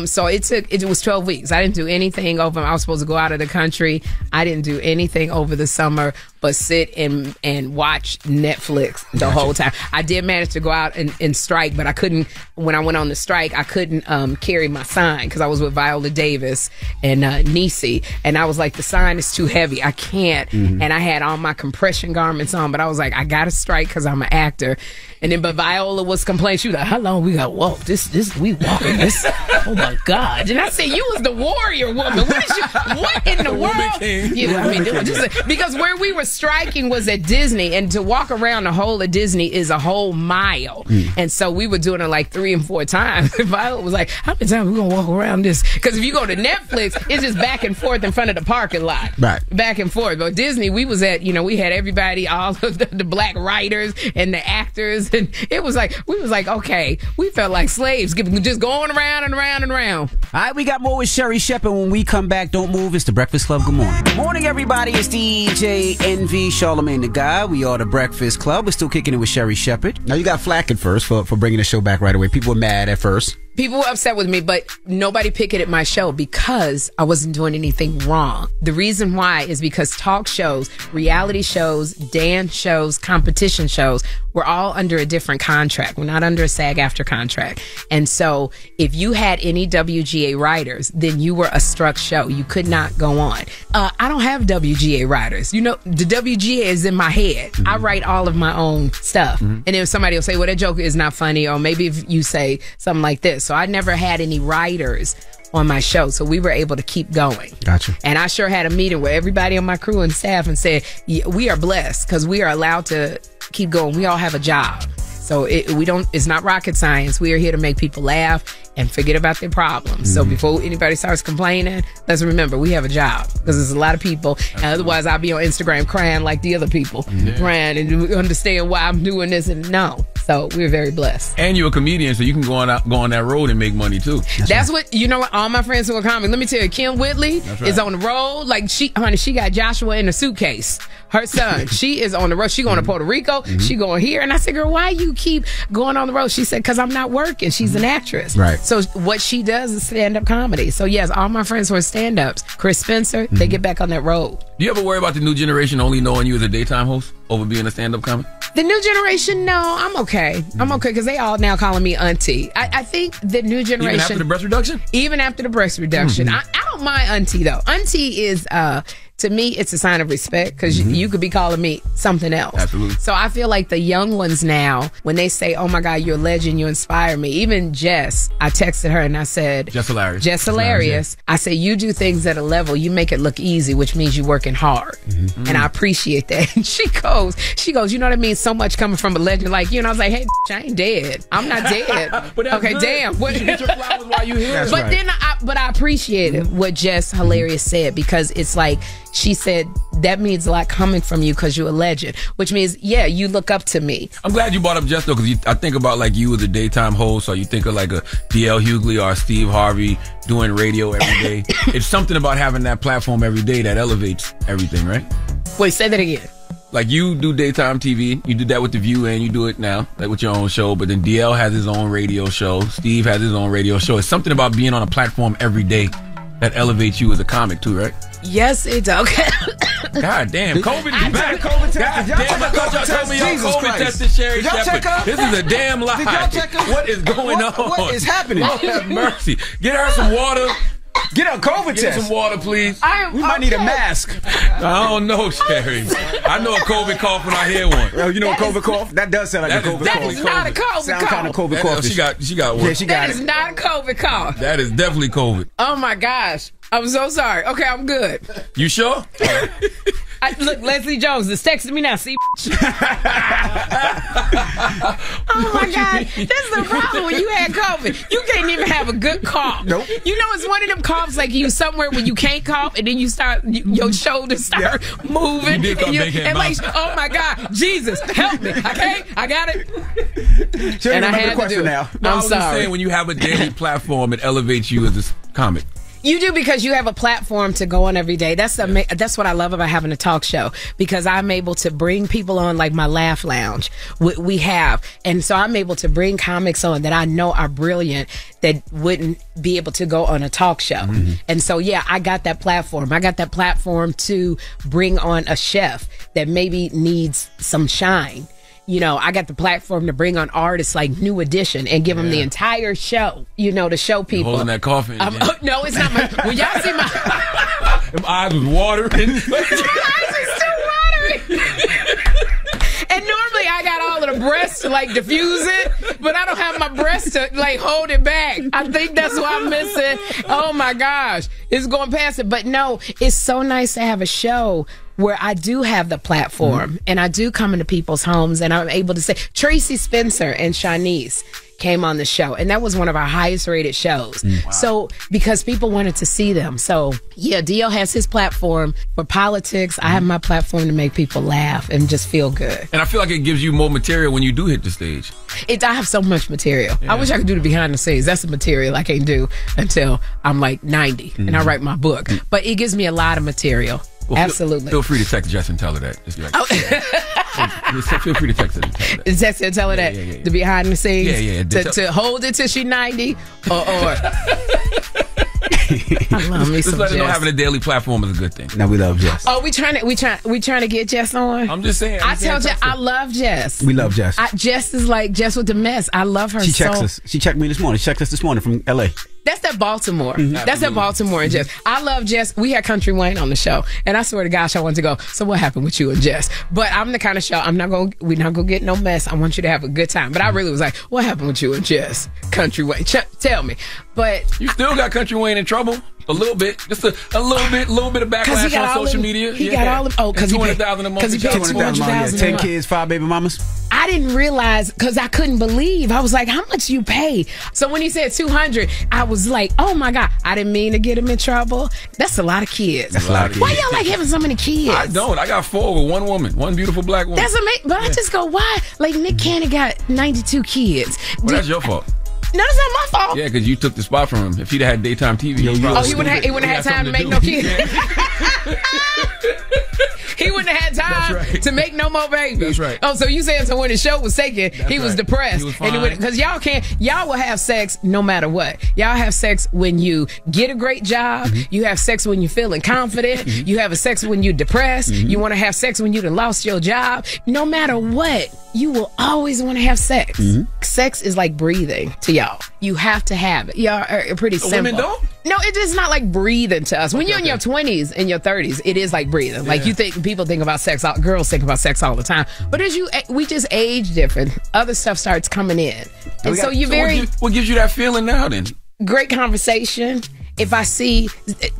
So it was 12 weeks. I didn't do anything over. I was supposed to go out of the country. I didn't do anything over the summer but sit and watch Netflix the whole time. I did manage to go out and strike, but I couldn't. When I went on the strike, I couldn't carry my sign because I was with Viola Davis and Niecy, and I was like, the sign is too heavy. I can't. And I had all my compression garments on, but I was like, I gotta strike because I'm an actor. And then, but Viola was complaining. She was like, how long we got walk? We walking this. Oh my God. And I said, you was the warrior woman. What in the world? Yeah, I mean, because where we were striking was at Disney, and to walk around the whole of Disney is a whole mile. And so we were doing it like 3 and 4 times. Violet was like, how many times are we going to walk around this? Because if you go to Netflix, it's just back and forth in front of the parking lot. Right. Back and forth. But Disney, we was at, we had everybody, all of the black writers and the actors. And it was like, we was like, okay, we felt like slaves, just going around and around and around. All right, we got more with Sherry Shepherd when we come back. Don't move. It's the Breakfast Club. Good morning. Good morning, everybody. It's DJ NV, Charlamagne the Guy. We are the Breakfast Club. We're still kicking it with Sherry Shepherd. Now, you got flack at first for bringing the show back right away. People were mad at first. People were upset with me, but nobody picketed my show because I wasn't doing anything wrong. The reason why is because talk shows, reality shows, dance shows, competition shows, we're all under a different contract. We're not under a SAG-AFTRA contract. And so if you had any WGA writers, then you were a struck show. You could not go on. I don't have WGA writers. The WGA is in my head. I write all of my own stuff. And then somebody will say, well, that joke is not funny. Or maybe if you say something like this. So I never had any writers on my show, so we were able to keep going. Gotcha. And I sure had a meeting with everybody on my crew and staff and said, we are blessed because we are allowed to keep going. We all have a job. So it's not rocket science. We are here to make people laugh and forget about their problems. So before anybody starts complaining, let's remember we have a job because there's a lot of people. And otherwise, I'll be on Instagram crying like the other people, crying and understand why I'm doing this and no. So we're very blessed. And you're a comedian, so you can go on that road and make money too. That's what all my friends who are comics. Let me tell you, Kim Whitley is on the road. Like she got Joshua in a suitcase. Her son, she is on the road. She going to Puerto Rico. She going here. And I said, girl, why you keep going on the road? She said, because I'm not working. She's an actress. Right. So what she does is stand-up comedy. So yes, all my friends who are stand-ups, Chris Spencer, they get back on that road. Do you ever worry about the new generation only knowing you as a daytime host over being a stand-up comic? The new generation, no, I'm okay. I'm okay because they all now calling me auntie. I think the new generation... Even after the breast reduction? Even after the breast reduction. I don't mind auntie, though. Auntie is... to me, it's a sign of respect because you could be calling me something else. Absolutely. So I feel like the young ones now, when they say, oh my God, you're a legend, you inspire me. Even Jess, I texted her and I said... Jess Hilarious. Jess Hilarious. I say, you do things at a level, you make it look easy, which means you're working hard. And I appreciate that. And she goes, you know what I mean? So much coming from a legend like you. And I was like, hey, I ain't dead. I'm not dead. Okay, damn. What? You get your flowers while you here. But then I appreciated what Jess Hilarious said because it's like, she said, that means a lot coming from you because you're a legend, which means, yeah, you look up to me. I'm glad you brought up Jess, though, because I think about like you as a daytime host, or you think of like a D.L. Hughley or Steve Harvey doing radio every day. It's something about having that platform every day that elevates everything, right? Wait, say that again. Like you do daytime TV, you did that with The View, and you do it now, like with your own show. But then DL has his own radio show. Steve has his own radio show. It's something about being on a platform every day that elevates you as a comic too, right? Yes, it does. Okay. God damn, COVID is back. COVID test. God damn, I thought y'all told me y'all COVID tested Sherry Shepherd. This is a damn lie. Did y'all check her? What is going on? What is happening? Lord have mercy. Get her some water. Get a COVID Get test. Some water, please. We might need a mask. I don't know, Sherry. I know a COVID cough when I hear one. Oh, you know a COVID cough? That does sound like a COVID cough. That is not a COVID cough. Sound kind of COVID cough. She got one. Yeah, she got it. That is not a COVID cough. That is definitely COVID. Oh my gosh. I'm so sorry. Okay, I'm good. You sure? Look, Leslie Jones is texting me now. See? Oh my God. This is the problem when you had COVID. You can't even have a good cough. Nope. You know, it's one of them coughs like you somewhere where you can't cough and then you start, your shoulders start moving. And like, oh my God, Jesus, help me. Okay? I got it. Sure, and I had to do it. Now. No, I'm sorry. Just saying, when you have a daily platform, it elevates you as a comic. You do because you have a platform to go on every day. That's what I love about having a talk show because I'm able to bring people on like my Laugh Lounge. We have. And so I'm able to bring comics on that I know are brilliant that wouldn't be able to go on a talk show. And so, yeah, I got that platform. I got that platform to bring on a chef that maybe needs some shine. You know, I got the platform to bring on artists like New Edition and give them the entire show, you know, to show people. You're holding that coffin. No, it's not my... When y'all see my... Them eyes was watering. My eyes are still watering. And normally I got all of the breasts to like diffuse it, but I don't have my breasts to like hold it back. I think that's why I'm missing. Oh my gosh, it's going past it. But no, it's so nice to have a show where I do have the platform and I do come into people's homes and I'm able to say, Tracy Spencer and Shanice came on the show, and that was one of our highest rated shows. Wow. So because people wanted to see them. So yeah, Dio has his platform for politics. I have my platform to make people laugh and just feel good. And I feel like it gives you more material when you do hit the stage. I have so much material. Yeah. I wish I could do the behind the scenes. That's the material I can't do until I'm like 90 and I write my book. But it gives me a lot of material. Well, absolutely. Feel free to text Jess and tell her that. Just be like, feel free to text her and tell her that. Text her and tell her that. The behind the scenes. To hold it till she's 90 or I love me some Just let her know Jess. having a daily platform is a good thing. No, we love Jess. Oh, we trying to get Jess on. I'm just saying. I tell Jess, I love Jess. We love Jess. Jess is like Jess with the mess. I love her. She checks us. She checked me this morning. She checked us this morning from LA. That's that Baltimore. That's that Baltimore and Jess. I love Jess. We had Country Wayne on the show, and I swear to gosh, I want to go. So what happened with you and Jess? But I'm the kind of show. We're not gonna get no mess. I want you to have a good time. But I really was like, what happened with you and Jess? Country Wayne, tell me. But you still got Country Wayne in trouble. A little bit, just a little bit of backlash on social media. He got all of because he paid $200,000 a month. Because he paid $200,000. 10 kids, 5 baby mamas. I didn't realize because I couldn't believe. I was like, how much you pay? So when he said 200, I was like, oh my God, I didn't mean to get him in trouble. That's a lot of kids. That's a lot of kids. Why y'all like having so many kids? I don't. I got 4 with one woman, one beautiful black woman. That's amazing. But I just go, why? Like Nick Cannon got 92 kids. Well, that's your fault. No, it's not my fault. Yeah, because you took the spot from him. If he'd had daytime TV, he wouldn't have had time to make no kids. He wouldn't have had time to make no more babies. That's right. Oh, so you saying so when the show was taken, he was depressed. He was fine. Because y'all will have sex no matter what. Y'all have sex when you get a great job. You have sex when you're feeling confident. You have a sex when you're depressed. You want to have sex when you done lost your job. No matter what, you will always want to have sex. Sex is like breathing to y'all. You have to have it. Y'all are pretty simple. Women don't? No, it is not like breathing to us. When you're in your 20s and your 30s, it is like breathing. Like people think about sex. Girls think about sex all the time. But we just age different. Other stuff starts coming in, and so you what gives you that feeling now? Then great conversation. If I see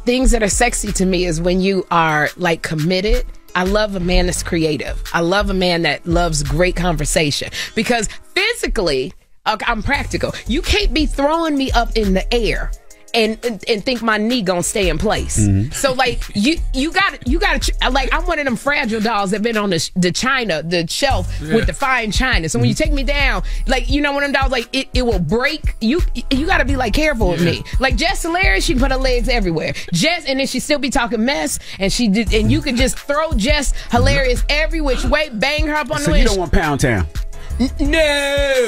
things that are sexy to me is when you are like committed. I love a man that's creative. I love a man that loves great conversation because physically, I'm practical. You can't be throwing me up in the air and think my knee gonna stay in place. So like you got like I'm one of them fragile dolls that been on the shelf with the fine china. So when you take me down, like one of them dolls, like it will break. You got to be like careful with me. Like Jess Hilarious, she put her legs everywhere. Jess, and then she still be talking mess, and you could just throw Jess Hilarious every which way, bang her up on the. So you don't want Pound Town. No.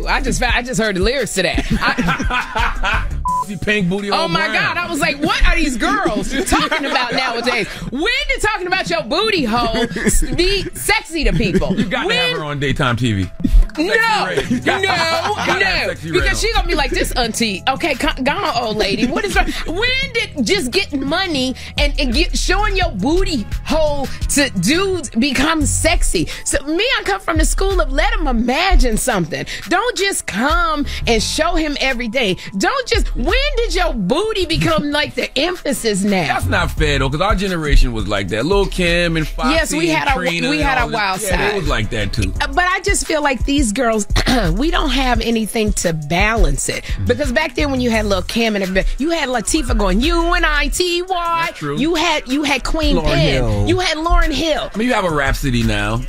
I just heard the lyrics to that. Pink booty. Oh my God! I was like, what are these girls talking about nowadays? When did talking about your booty hole be sexy to people? You got to have her on daytime TV. No, because she gonna be like this auntie. Okay, gone old lady. What is wrong? When did just getting money and showing your booty hole to dudes become sexy? So I come from the school of let him imagine something. Don't just come and show him every day. Don't just. When did your booty become like the emphasis now? That's not fair though, because our generation was like that. Lil' Kim and Foxy. Yes, we had our wild side. Yeah, it was like that too. But I just feel like these girls, we don't have anything to balance it. Because back then when you had Lil' Kim and everybody, you had Latifah going UNITY. That's true. You had Queen Lauryn Pen. Hill. You had Lauryn Hill. I mean, you have a Rhapsody now.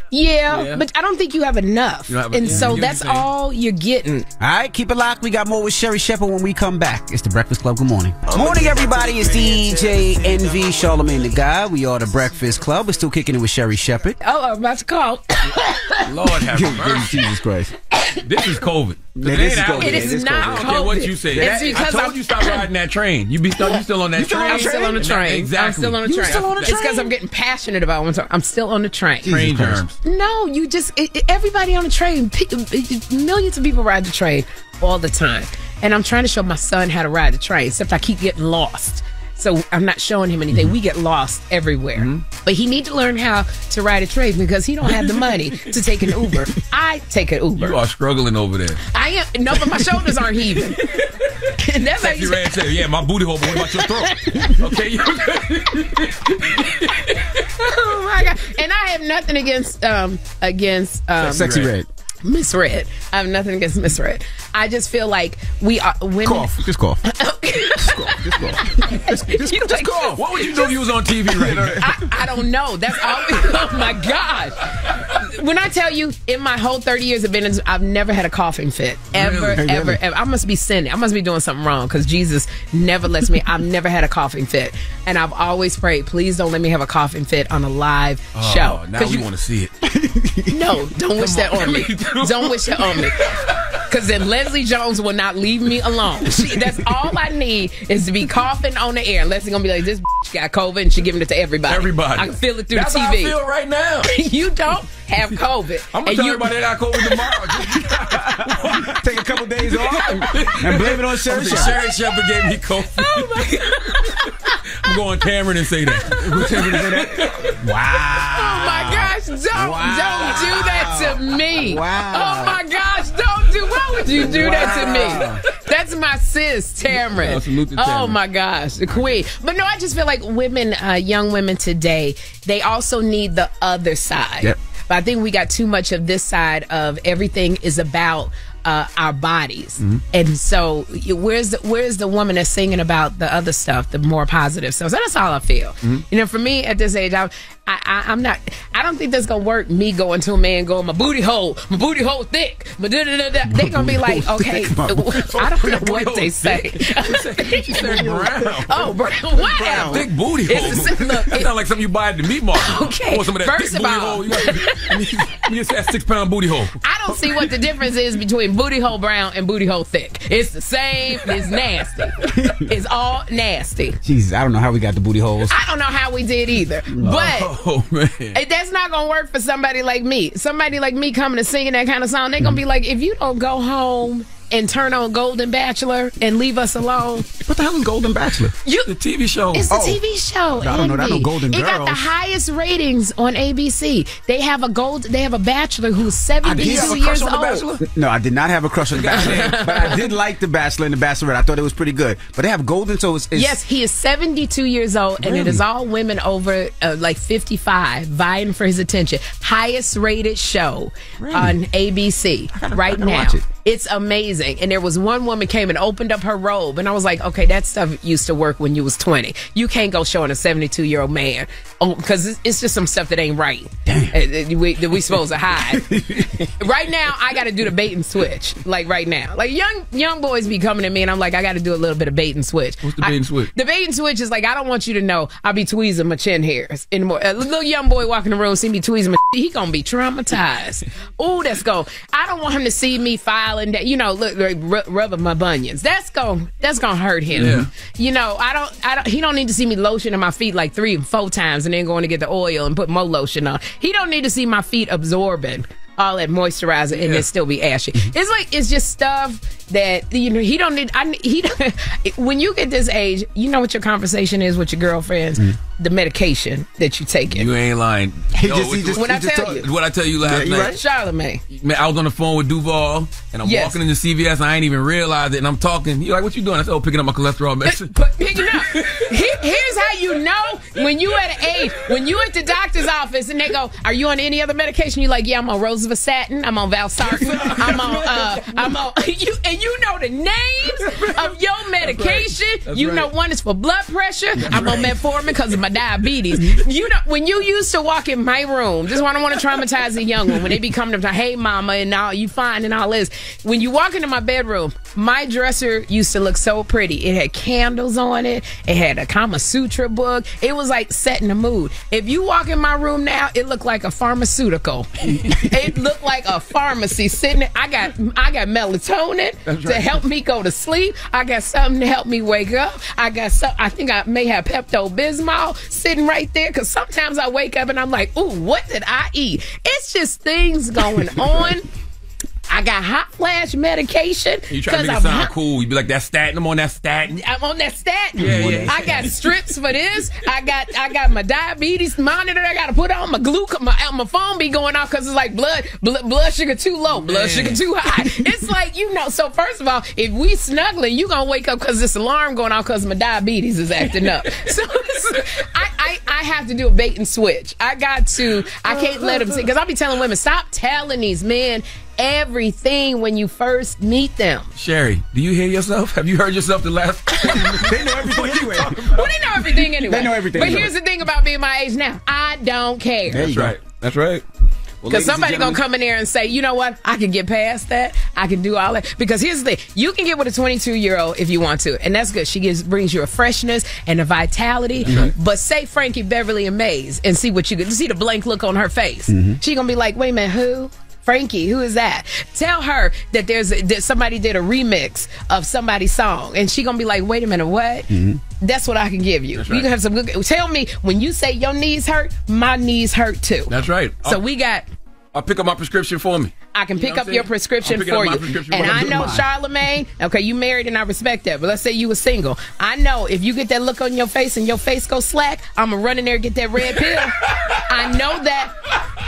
Yeah, but I don't think you have enough. So that's all you're getting. All right, keep it locked. We got more with Sherry Shepherd when we come back. It's the Breakfast Club. Good morning. Morning, everybody. It's DJ NV, Charlamagne the Guy. We are the Breakfast Club. We're still kicking it with Sherry Shepherd. Oh, I'm about to call. Lord have mercy. Jesus Christ. This is COVID. It is not I don't care what you say. I told you stop riding that train. You still on that train? I'm still on the train. Exactly. I'm still on the train. It's because I'm getting passionate about what I'm still on the train. Train germs. No, you just everybody on the train. Millions of people ride the train all the time, and I'm trying to show my son how to ride the train. Except I keep getting lost. So I'm not showing him anything. We get lost everywhere. But he needs to learn how to ride a train because he don't have the money to take an Uber. I take an Uber. You are struggling over there. I am. No, but my shoulders aren't heaving. That's Sexy Red said, yeah, my booty hole, but what about your throat? Okay. Oh my God! And I have nothing against Sexy Red. Miss Red. I have nothing against Miss Red. I just feel like we are women. Cough. Just cough. Just cough. What would you do if you was on TV right now? I don't know. That's all. Oh my gosh. When I tell you, in my whole 30 years of business, I've never had a coughing fit. Ever. I must be sinning. I must be doing something wrong because Jesus never lets me. I've never had a coughing fit. And I've always prayed, please don't let me have a coughing fit on a live show. Now we want to see it. No, don't wish that on me. Don't wish that on me. Because then Leslie Jones will not leave me alone. That's all I need is to be coughing on the air. Leslie's going to be like, this bitch got COVID and she's giving it to everybody. I can feel it through That's the TV. How I feel right now. You don't have COVID. I'm going to tell everybody that I got COVID tomorrow. Take a couple days off and blame it on Sherry Shepherd. Sherry Shepherd gave me COVID. Oh my God. I'm going Cameron and say that. Wow. Oh my gosh, don't do that to me. Wow. Oh my gosh, why would you do that to me? That's my sis, Tamron. Oh my gosh, the queen. But no, I just feel like women, young women today, they also need the other side. Yep. But I think we got too much of this side of everything is about our bodies. Mm-hmm. And so where's the woman that's singing about the other stuff, the more positive stuff? So that's all I feel. Mm-hmm. You know, for me at this age, I don't think that's gonna work. Me going to a man going, my booty hole thick. They're gonna be like, okay, I don't know what they say. She said brown. Oh, brown. Whatever. Thick booty hole. That sounds like something you buy at the meat market. Okay. I want some of that First thick of booty all, hole. You get that 6-pound booty hole. I don't see what the difference is between booty hole brown and booty hole thick. It's the same. It's nasty. It's all nasty. Jesus, I don't know how we got the booty holes. I don't know how we did either. But man, that's not gonna work for somebody like me. Somebody like me coming and singing that kind of song, they're gonna be like, if you don't go home and turn on Golden Bachelor and leave us alone. What the hell is Golden Bachelor? The TV show. It's the TV show. I don't know. That no Golden Girls. It got the highest ratings on ABC. They have a bachelor who's 72 years old. No, I did not have a crush on the Bachelor, but I did like the Bachelor and the Bachelorette. I thought it was pretty good. But they have Golden, so it's yes, he is 72 years old, and it is all women over like 55 vying for his attention. Highest rated show on ABC right now. It's amazing. And there was one woman came and opened up her robe, and I was like, okay, that stuff used to work when you was 20. You can't go showing a 72-year-old man because it's just some stuff that ain't right. That we supposed to hide. Right now, I got to do the bait and switch. Like right now, like young boys be coming at me, and I'm like, I got to do a little bit of bait and switch. What's the bait and switch? The bait and switch is like, I don't want you to know I be tweezing my chin hairs anymore. A little young boy walking the room, see me tweezing my, he gonna be traumatized. Ooh, I don't want him to see me filing that, look, rubbing my bunions. That's gonna hurt him. Yeah. He don't need to see me lotioning my feet like 3 and 4 times and then going to get the oil and put more lotion on. He don't need to see my feet absorbing all that moisturizer and then still be ashy. It's just stuff that he don't need. When you get this age, you know what your conversation is with your girlfriends. The medication that you taking. You ain't lying. What I tell you last night, right? Charlamagne. Man, I was on the phone with Duval, and I'm walking into CVS, and I ain't even realized it, and I'm talking. You're like, what you doing? I said, picking up my cholesterol medicine. Picking up. Here's how you know when you at an age, when you at the doctor's office, and they go, are you on any other medication? You're like, yeah, I'm on Rosuvastatin, I'm on Valsartan, I'm on, you know the names of your medication. That's you know one is for blood pressure. I'm on metformin because of my diabetes. When you used to walk in my room, this is why I don't want to traumatize a young one. When they be coming up to, hey mama, and all you fine and all this. When you walk into my bedroom, my dresser used to look so pretty. It had candles on it. It had a Kama Sutra book. It was like setting the mood. If you walk in my room now, it looked like a pharmaceutical. It looked like a pharmacy sitting there. I got melatonin to help me go to sleep. I got something to help me wake up. I think I may have Pepto-Bismol sitting right there, because sometimes I wake up and I'm like, ooh, what did I eat? It's just things going on. I got hot flash medication. You try to make it sound cool. You be like, that statin. I'm on that statin. I'm on that statin. Yeah. I got strips for this. I got my diabetes monitor. I got to put on my my phone be going off because it's like blood sugar too low, blood sugar too high. It's like, so first of all, if we snuggling, you gonna wake up because this alarm going off because my diabetes is acting up. So I have to do a bait and switch. I can't let them see, because I'll be telling women, stop telling these men everything when you first meet them. Sherry, do you hear yourself? Have you heard yourself the last? They know everything anyway. Well, they know everything anyway. They know everything. But here's the thing about being my age now. I don't care. That's right. That's right. Because somebody gonna come in there and say, you know what, I can get past that. I can do all that. Because here's the thing, you can get with a 22-year-old if you want to, and that's good. She brings you a freshness and a vitality. Mm-hmm. But say Frankie Beverly and Mays and see what you get. See the blank look on her face. Mm-hmm. She gonna be like, wait a minute, who? Frankie, who is that? Tell her that that somebody did a remix of somebody's song, and she gonna be like, wait a minute, what? Mm-hmm. That's what I can give you. Right. You can have some good. Tell me when you say your knees hurt, my knees hurt too. That's right. So we got. I'll pick up my prescription for me. I can pick up your prescription for you. And I know, Charlamagne, okay, you married and I respect that, but let's say you were single. I know if you get that look on your face and your face goes slack, I'm going to run in there and get that red pill. I know that.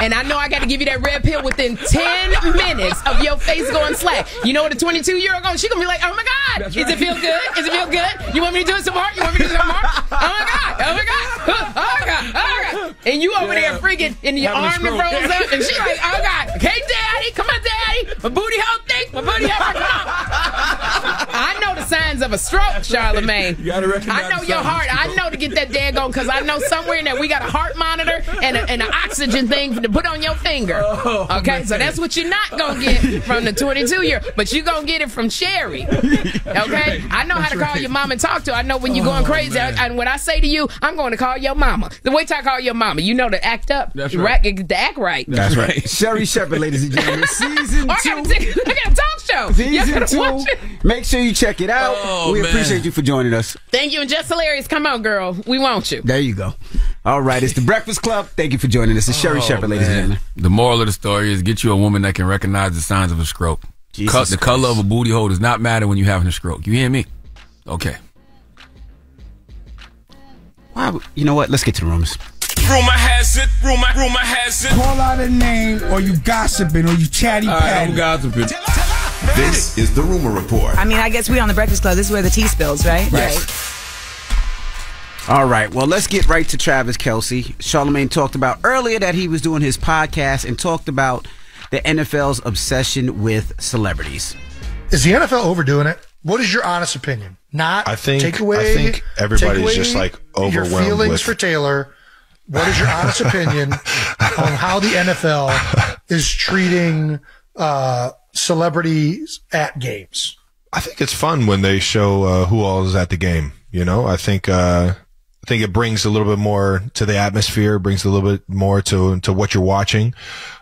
And I know I got to give you that red pill within 10 minutes of your face going slack. You know what a 22-year-old goes? She's going to be like, oh my God, Does it feel good? Does it feel good? You want me to do it some more? You want me to do it some more? Oh my God, oh my God, oh my God, oh my God. And you over there freaking, and your arm that froze up, and she's like, oh God, okay, Daddy, come on, Daddy. My booty healthy. My booty healthy. Come on. I know the signs of a stroke, Charlamagne. You gotta recognize. I know your heart. I know to get that daggone, because I know somewhere in there we got a heart monitor and an oxygen thing to put on your finger. Okay, so that's what you're not gonna get from the 22-year, but you're gonna get it from Sherry. Okay, I know how to call your mom and talk to her. I know when you're going crazy. And when I say to you, I'm going to call your mama. The way I call your mama, you know to act up. That's right. To act right. That's right. Sherry Shepherd, ladies and gentlemen, season 2. I got a talk show. Season 2. Make sure you check it out. We appreciate you for joining us. Thank you, and Just Hilarious. Come on, girl. We want you. There you go. All right, it's the Breakfast Club. Thank you for joining us. It's Sherry Shepherd, ladies and gentlemen. The moral of the story is get you a woman that can recognize the signs of a stroke. The color of a booty hole does not matter when you're having a stroke. You hear me? Okay. Wow. You know what? Let's get to the rumors. Rumor has it. Rumor has it. Call out a name, or you gossiping, or you chatty patty. I'm gossiping. This is the Rumor Report. I mean, I guess we on the Breakfast Club. This is where the tea spills, right? Right. All right, well, let's get right to Travis Kelce. Charlamagne talked about earlier that he was doing his podcast and talked about the NFL's obsession with celebrities. Is the NFL overdoing it? What is your honest opinion? I think everybody's just like overwhelmed your feelings with for Taylor. What is your honest opinion on how the NFL is treating celebrities at games? I think it's fun when they show who all is at the game. You know, I think it brings a little bit more to the atmosphere, brings a little bit more to what you're watching.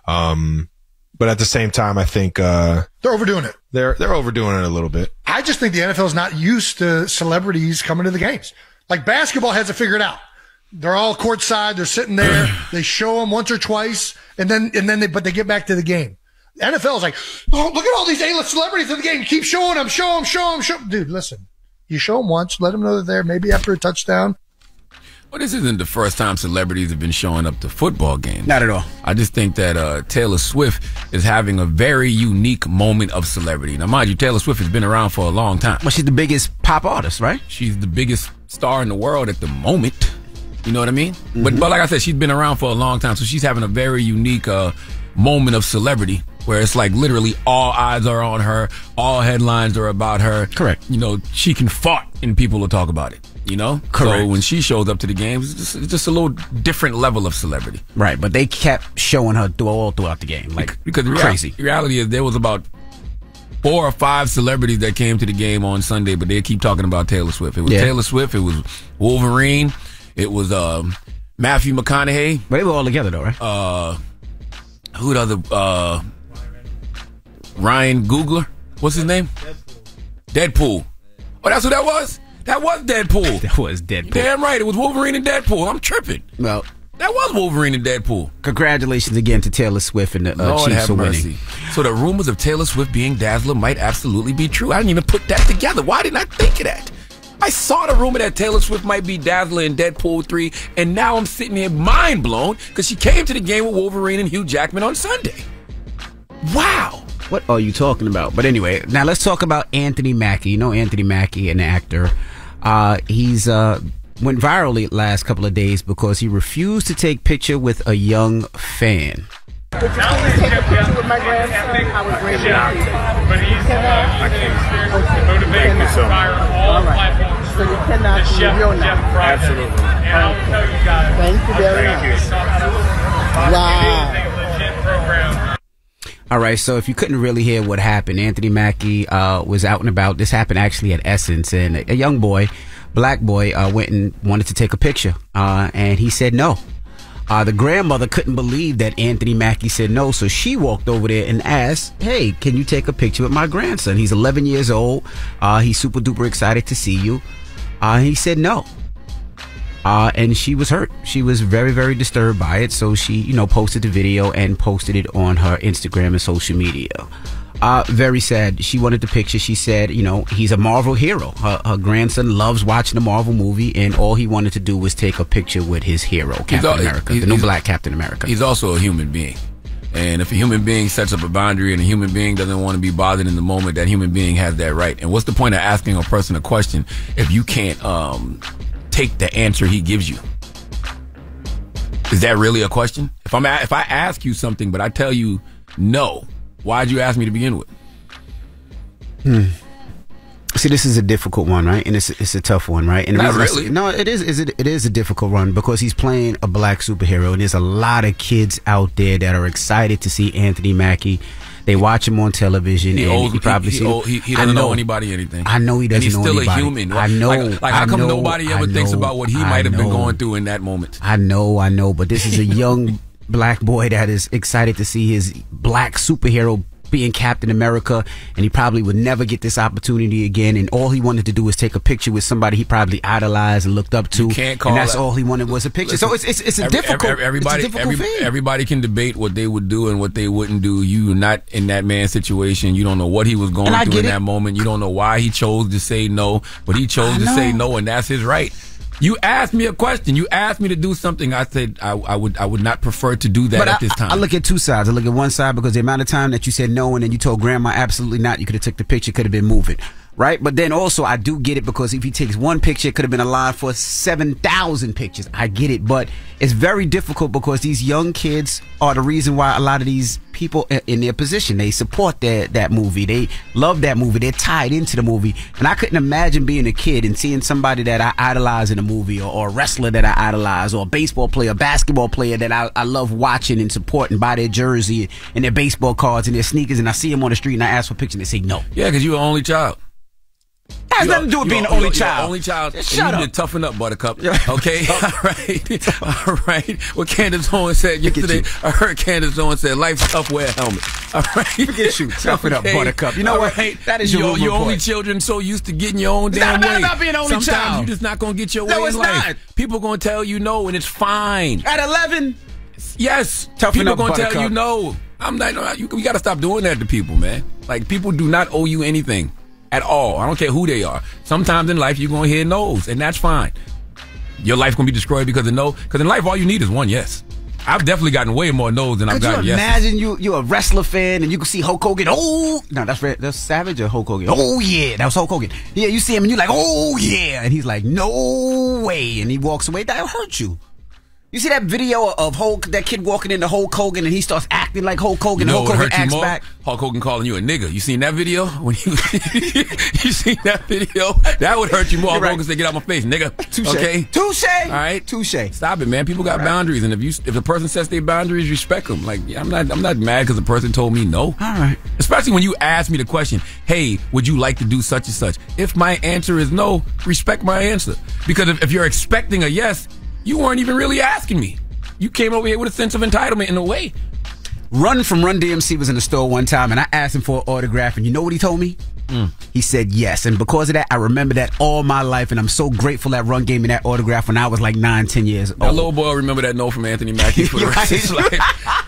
But at the same time, I think they're overdoing it. They're overdoing it a little bit. I just think the NFL is not used to celebrities coming to the games. Like basketball has it figured out. They're all courtside. They're sitting there. They show them once or twice, and then they get back to the game. The NFL is like, oh, look at all these A-list celebrities in the game. Keep showing them, show them. Dude, listen. You show them once, let them know they're there. Maybe after a touchdown. Well, this isn't the first time celebrities have been showing up to football games. Not at all. I just think that Taylor Swift is having a very unique moment of celebrity. Now, mind you, Taylor Swift has been around for a long time. Well, she's the biggest pop artist, right? She's the biggest star in the world at the moment. You know what I mean? Mm-hmm. But like I said, she's been around for a long time, so she's having a very unique moment of celebrity where it's like literally all eyes are on her, all headlines are about her. Correct. You know, she can fart and people will talk about it. You know? Correct. So when she shows up to the games, it's just a little different level of celebrity. Right, but they kept showing her all throughout the game. Like, because crazy. Reality is there was about 4 or 5 celebrities that came to the game on Sunday, but they keep talking about Taylor Swift. It was Taylor Swift, it was Wolverine, it was Matthew McConaughey. But they were all together though, right? Who the other Ryan Googler? What's his name? Deadpool. Oh, that's who that was? That was Deadpool. That was Deadpool. Damn right, it was Wolverine and Deadpool. I'm tripping. Well, That was Wolverine and Deadpool. Congratulations again to Taylor Swift and the Chiefs for winning. So the rumors of Taylor Swift being Dazzler might absolutely be true. I didn't even put that together. Why didn't I think of that? I saw the rumor that Taylor Swift might be Dazzler in Deadpool 3, and now I'm sitting here mind blown because she came to the game with Wolverine and Hugh Jackman on Sunday. Wow. What are you talking about? But anyway, now let's talk about Anthony Mackie. You know Anthony Mackie, an actor. He's went viral the last couple of days because he refused to take picture with a young fan. Would you please take a picture with my grandson? I was raising but he's motivating, inspiring all platforms. So you cannot be real now. Absolutely. And I'll tell you guys. Thank you very much. Wow. All right, so if you couldn't really hear what happened, Anthony Mackie was out and about. This happened actually at Essence, and a young boy, black boy, went and wanted to take a picture, and he said no. The grandmother couldn't believe that Anthony Mackie said no, so she walked over there and asked, hey, can you take a picture with my grandson? He's 11 years old. He's super duper excited to see you. He said no. And she was hurt. She was very, very disturbed by it. So she, posted the video and posted it on her Instagram and social media. Very sad. She wanted the picture. She said, he's a Marvel hero. Her grandson loves watching the Marvel movie, and all he wanted to do was take a picture with his hero, Captain America, the new black Captain America. He's also a human being. And if a human being sets up a boundary and a human being doesn't want to be bothered in the moment, that human being has that right. And what's the point of asking a person a question if you can't take the answer he gives you? Is that really a question? If I ask you something but I tell you no, why'd you ask me to begin with? See, this is a difficult one, right? And it's a tough one, right? And Not really. No, it is a difficult one because he's playing a black superhero, and there's a lot of kids out there that are excited to see Anthony Mackie. They watch him on television, he doesn't know anybody anything. I know he doesn't know anybody. He's still a human. I know. How come nobody ever thinks about what he might have been going through in that moment? I know. But this is a young black boy that is excited to see his black superhero being Captain America, and he probably would never get this opportunity again, and all he wanted to do was take a picture with somebody he probably idolized and looked up to, and that's all he wanted was a picture. So it's a difficult thing. Everybody can debate what they would do and what they wouldn't do. You're not in that man's situation. You don't know what he was going through in that moment. You don't know why he chose to say no, but he chose to say no, and that's his right. You asked me a question. You asked me to do something. I said I would not prefer to do that at this time. I look at two sides. I look at one side because the amount of time that you said no and then you told grandma absolutely not, you could have took the picture, could have been moving. Right? But then also I do get it because if he takes one picture, it could have been a line for 7,000 pictures. I get it. But it's very difficult because these young kids are the reason why a lot of these people in their position, they support that movie. They love that movie. They're tied into the movie. And I couldn't imagine being a kid and seeing somebody that I idolize in a movie or a wrestler that I idolize or a baseball player, basketball player that I love watching and supporting, buy their jersey and their baseball cards and their sneakers, and I see them on the street and I ask for a picture and they say no. Yeah, because you're an only child. That has nothing to do with being the only child. Only child. Shut you up. need to toughen up, Buttercup. Okay? All right. What Candace Owens said yesterday, I heard Candace Owens said, life's tough, wear a helmet. All right? Forget you. Toughen up, Buttercup. You know what? Right. That is your You're only children so used to getting your own damn way. It's not about being only Sometimes child. you're just not going to get your way No, in it's life. not. People going to tell you no, and it's fine. At 11? Yes. Toughen people up, going to Buttercup. tell you no. I'm not. You got to stop doing that to people, man. Like, people do not owe you anything. At all. I don't care who they are. Sometimes in life, you're going to hear no's, and that's fine. Your life's going to be destroyed because of no. Because in life, all you need is one yes. I've definitely gotten way more no's than I've gotten yeses. Could you imagine you're a wrestler fan and you can see Hulk Hogan? Oh, no, that's Savage or Hulk Hogan? Oh, yeah, that was Hulk Hogan. Yeah, you see him and you're like, oh, yeah. And he's like, no way. And he walks away. That'll hurt you. You see that video of that kid walking into Hulk Hogan and he starts acting like Hulk Hogan and Hulk Hogan acts back? Hulk Hogan calling you a nigga. You seen that video? When you seen that video? That would hurt you more. Hulk Hogan said, get out my face, nigga. Touche. Okay? Touche. All right? Touche. Stop it, man. People got boundaries, and if the person sets their boundaries, respect them. Like, I'm not mad because the person told me no. All right. Especially when you ask me the question, hey, would you like to do such and such? If my answer is no, respect my answer. Because if you're expecting a yes, you weren't even really asking me. You came over here with a sense of entitlement in a way. Run from Run DMC was in the store one time, and I asked him for an autograph, and you know what he told me? He said yes. And because of that, I remember that all my life. And I'm so grateful that Run gave me that autograph when I was like 9, 10 years old. That little boy will remember that note from Anthony Mackie for the rest of his life.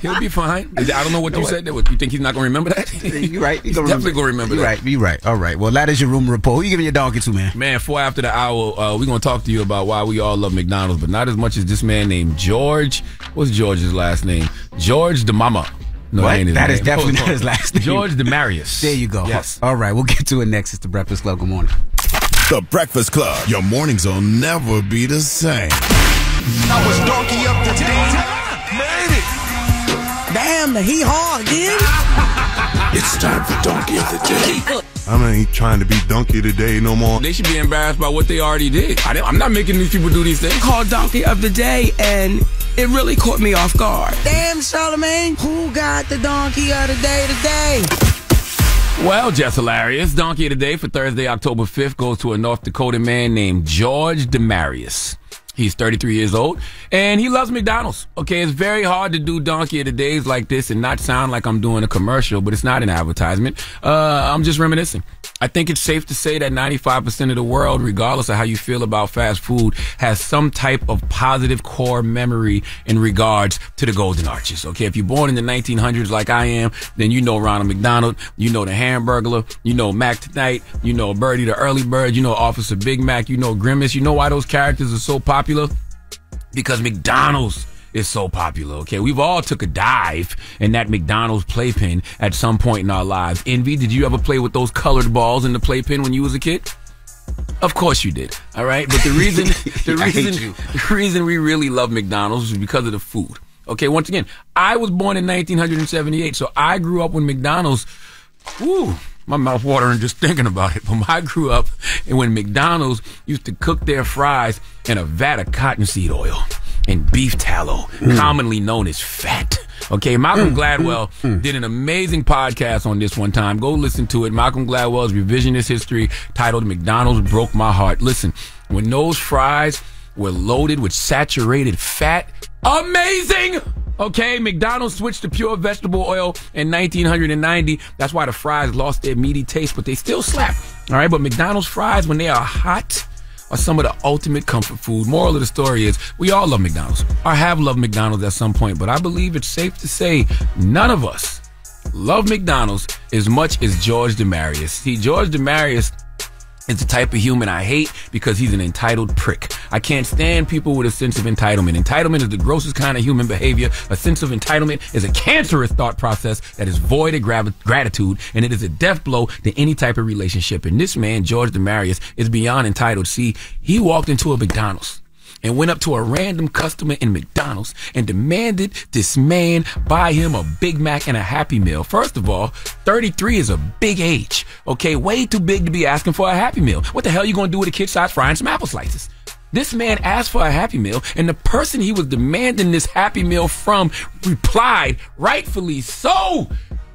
He'll be fine. I don't know what you said there. You think he's not going to remember that? You're right. He's definitely going to remember that. You're right. All right. Well, that is your rumor report. Who you giving your donkey to, man? Man, 4 after the hour, we're going to talk to you about why we all love McDonald's, but not as much as this man named George. What's George's last name? George the Mama. No, what? that ain't his That name. is definitely not his last name. George Demarius. There you go. Yes. All right, we'll get to it next. It's the Breakfast Club. Good morning. The Breakfast Club. Your mornings will never be the same. I was donkey up the day. Made it. Damn, the hee-haw again. It's time for donkey of the day. I ain't trying to be donkey today no more. They should be embarrassed by what they already did. I'm not making these people do these things. Called donkey of the day, and it really caught me off guard. Damn, Charlamagne, who got the donkey of the day today? Well, just hilarious. Donkey of the day for Thursday, October 5th goes to a North Dakota man named George Demarius. He's 33 years old, and he loves McDonald's. Okay, it's very hard to do Donkey of the Days like this and not sound like I'm doing a commercial, but it's not an advertisement. I'm just reminiscing. I think it's safe to say that 95% of the world, regardless of how you feel about fast food, has some type of positive core memory in regards to the Golden Arches. Okay, if you're born in the 1900s like I am, then you know Ronald McDonald, you know the Hamburglar, you know Mack Tonight, you know Birdie the Early Bird, you know Officer Big Mac, you know Grimace. You know why those characters are so popular? Because McDonald's is so popular, okay? We've all took a dive in that McDonald's playpen at some point in our lives. Envy, did you ever play with those colored balls in the playpen when you was a kid? Of course you did, all right? But the reason we really love McDonald's is because of the food. Okay, once again, I was born in 1978, so I grew up when McDonald's, my mouth watering just thinking about it. But I grew up when McDonald's used to cook their fries in a vat of cottonseed oil and beef tallow, commonly known as fat. Okay, Malcolm Gladwell did an amazing podcast on this one time. Go listen to it. Malcolm Gladwell's revisionist history titled "McDonald's Broke My Heart." Listen, when those fries were loaded with saturated fat, amazing! Okay, McDonald's switched to pure vegetable oil in 1990. That's why the fries lost their meaty taste, but they still slap. All right, but McDonald's fries, when they are hot, are some of the ultimate comfort food. Moral of the story is, we all love McDonald's, or have loved McDonald's at some point, but I believe it's safe to say none of us love McDonald's as much as George Demarius. See, George Demarius is the type of human I hate because he's an entitled prick. I can't stand people with a sense of entitlement. Entitlement is the grossest kind of human behavior. A sense of entitlement is a cancerous thought process that is void of gratitude, and it is a death blow to any type of relationship. And this man, George Demarius, is beyond entitled. See, he walked into a McDonald's and went up to a random customer in McDonald's and demanded this man buy him a Big Mac and a Happy Meal. First of all, 33 is a big age. Okay, way too big to be asking for a Happy Meal. What the hell are you going to do with a kid-sized fry and some apple slices? This man asked for a Happy Meal, and the person he was demanding this Happy Meal from replied, rightfully so,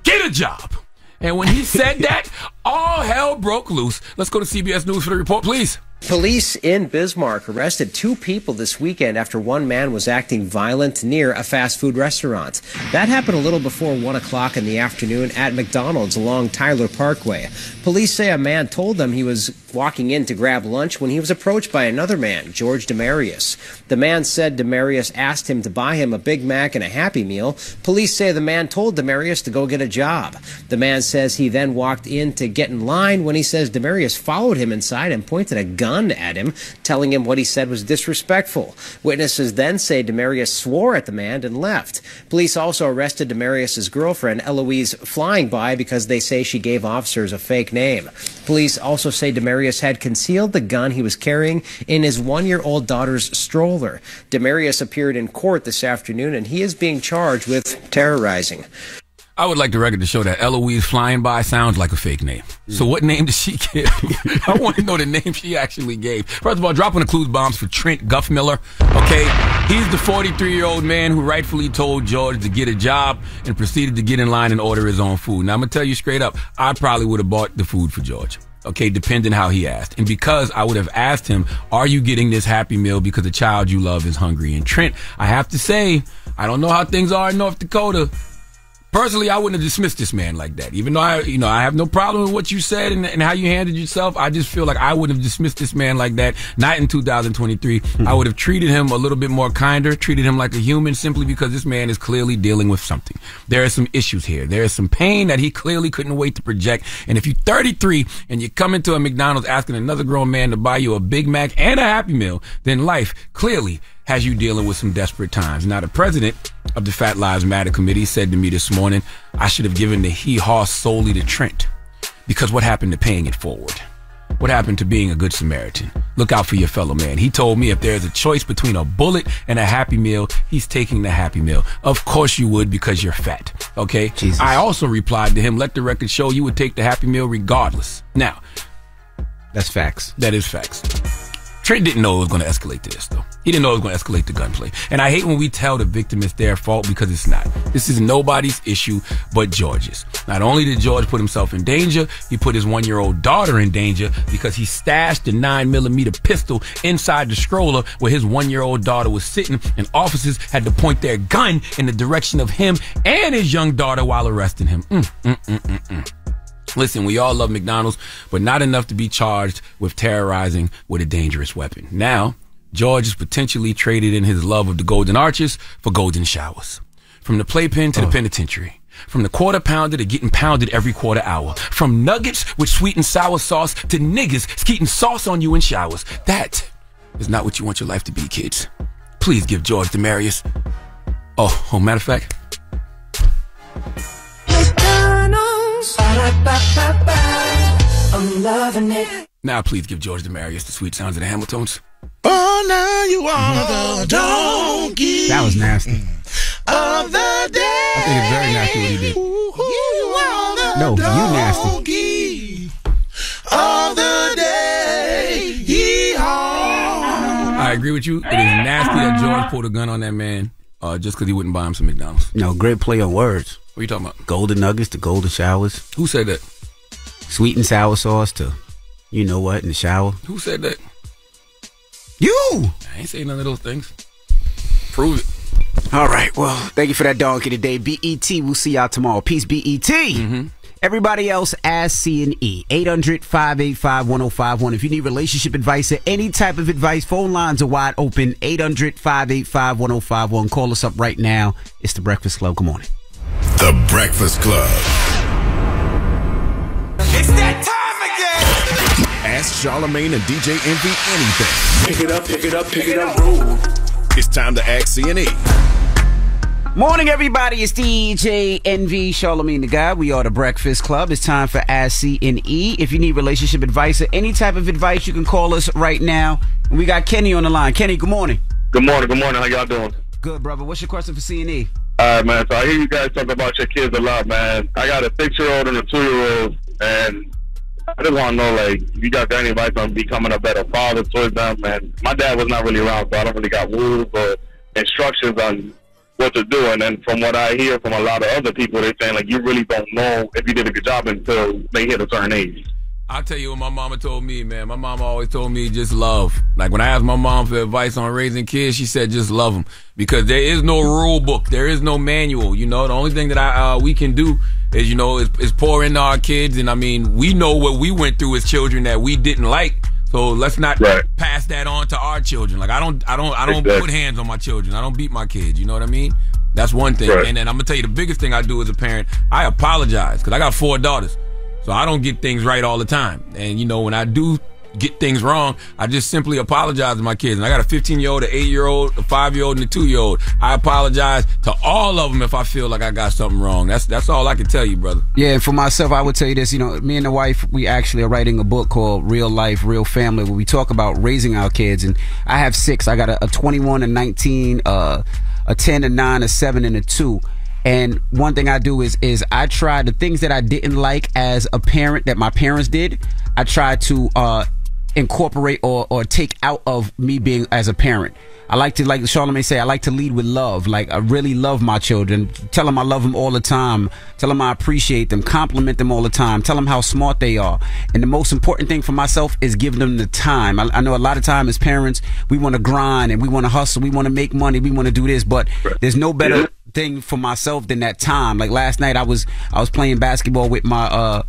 get a job. And when he said that, all hell broke loose. Let's go to CBS News for the report, please. Police in Bismarck arrested 2 people this weekend after one man was acting violent near a fast food restaurant. That happened a little before 1 o'clock in the afternoon at McDonald's along Tyler Parkway. Police say a man told them he was walking in to grab lunch when he was approached by another man, George Demarius. The man said Demarius asked him to buy him a Big Mac and a Happy Meal. Police say the man told Demarius to go get a job. The man says he then walked in to get in line when he says Demarius followed him inside and pointed a gun at him, telling him what he said was disrespectful. Witnesses then say Demarius swore at the man and left. Police also arrested Demarius' girlfriend, Eloise Flying By, because they say she gave officers a fake name. Police also say Demarius had concealed the gun he was carrying in his 1-year-old daughter's stroller. Demarius appeared in court this afternoon, and he is being charged with terrorizing. I would like the record to show that Eloise Flying By sounds like a fake name. So what name did she give? I want to know the name she actually gave. First of all, dropping the clues bombs for Trent Guffmiller. Okay, he's the 43-year-old man who rightfully told George to get a job and proceeded to get in line and order his own food. Now, I'm going to tell you straight up, I probably would have bought the food for George. Okay, depending how he asked. And because I would have asked him, are you getting this Happy Meal because the child you love is hungry? And Trent, I have to say, I don't know how things are in North Dakota, Personally, I wouldn't have dismissed this man like that. Even though I have no problem with what you said and how you handled yourself. I just feel like I wouldn't have dismissed this man like that. Not in 2023. I would have treated him a little bit more kinder, treated him like a human, simply because this man is clearly dealing with something. There are some issues here. There is some pain that he clearly couldn't wait to project. And if you're 33 and you come into a McDonald's asking another grown man to buy you a Big Mac and a Happy Meal, then life clearly has you dealing with some desperate times. Now, the president of the Fat Lives Matter committee said to me this morning, I should have given the hee-haw solely to Trent. Because what happened to paying it forward? What happened to being a good Samaritan? Look out for your fellow man. He told me if there's a choice between a bullet and a Happy Meal, he's taking the Happy Meal. Of course you would, because you're fat. Okay? Jesus. I also replied to him, let the record show you would take the Happy Meal regardless. Now, that's facts. That is facts. Trent didn't know it was going to escalate to this, though. He didn't know it was going to escalate to gunplay. And I hate when we tell the victim it's their fault, because it's not. This is nobody's issue but George's. Not only did George put himself in danger, he put his 1-year-old daughter in danger because he stashed the 9mm pistol inside the stroller where his 1-year-old daughter was sitting, and officers had to point their gun in the direction of him and his young daughter while arresting him. Listen, we all love McDonald's, but not enough to be charged with terrorizing with a dangerous weapon. Now, George is potentially traded in his love of the golden arches for golden showers. From the playpen to the penitentiary. From the quarter pounder to getting pounded every quarter hour. From nuggets with sweet and sour sauce to niggas skeeting sauce on you in showers. That is not what you want your life to be, kids. Please give George Demarius. Oh, matter of fact. I'm loving it. Now please give George Demarius the sweet sounds of the Hamiltons. Oh, now you are the donkey. That was nasty. Of the day. I think it's very nasty what he did. You are the No, you nasty. donkey of the day. Yee-haw. I agree with you. It is nasty that George pulled a gun on that man just because he wouldn't buy him some McDonald's. No, great play on words. What are you talking about? Golden nuggets to golden showers. Who said that? Sweet and sour sauce to, you know what, in the shower. Who said that? You! I ain't saying none of those things. Prove it. All right, well, thank you for that donkey today. BET, we'll see y'all tomorrow. Peace, BET. Everybody else, Ask C&E. 800-585-1051. If you need relationship advice or any type of advice, phone lines are wide open. 800-585-1051. Call us up right now. It's The Breakfast Club. Good morning. The Breakfast Club. It's that time again. Ask Charlamagne and DJ Envy anything. Pick it up, pick it up, pick it up, roll. It's time to Ask C&E. Morning, everybody. It's DJ Envy, Charlamagne the Guy. We are The Breakfast Club. It's time for Ask C&E. If you need relationship advice or any type of advice, you can call us right now. We got Kenny on the line. Kenny, good morning. Good morning. How y'all doing? Good, brother. What's your question for C&E? All right, man. So I hear you guys talk about your kids a lot, man. I got a 6-year-old and a 2-year-old, and I just want to know, like, if you got any advice on becoming a better father towards them. And my dad was not really around, so I don't really got rules or instructions on what to do. And then from what I hear from a lot of other people, they're saying, like, you really don't know if you did a good job until they hit a certain age. I'll tell you what my mama told me, man. My mama always told me just love. Like, when I asked my mom for advice on raising kids, she said just love them. Because there is no rule book. There is no manual. You know, the only thing that we can do is, you know, is pour into our kids. And, I mean, we know what we went through as children that we didn't like. So let's not pass that on to our children. Like, I don't put hands on my children. I don't beat my kids. You know what I mean? That's one thing. And then I'm going to tell you the biggest thing I do as a parent, I apologize. Because I got 4 daughters. So I don't get things right all the time. And, you know, when I do get things wrong, I just simply apologize to my kids. And I got a 15-year-old, an 8-year-old, a 5-year-old, and a 2-year-old. I apologize to all of them if I feel like I got something wrong. That's all I can tell you, brother. Yeah, and for myself, I would tell you this. You know, me and the wife, we actually are writing a book called Real Life, Real Family, where we talk about raising our kids. And I have 6. I got a 21, a 19, a 10, a 9, a 7, and a 2. And one thing I do is I try the things that I didn't like as a parent that my parents did, I try to incorporate or take out of me being as a parent. I like to, like Charlamagne say, I like to lead with love. Like, I really love my children. Tell them I love them all the time. Tell them I appreciate them. Compliment them all the time. Tell them how smart they are. And the most important thing for myself is give them the time. I know a lot of time as parents, we want to grind and we want to hustle. We want to make money. We want to do this. But there's no better thing for myself than that time. Like last night, I was playing basketball with my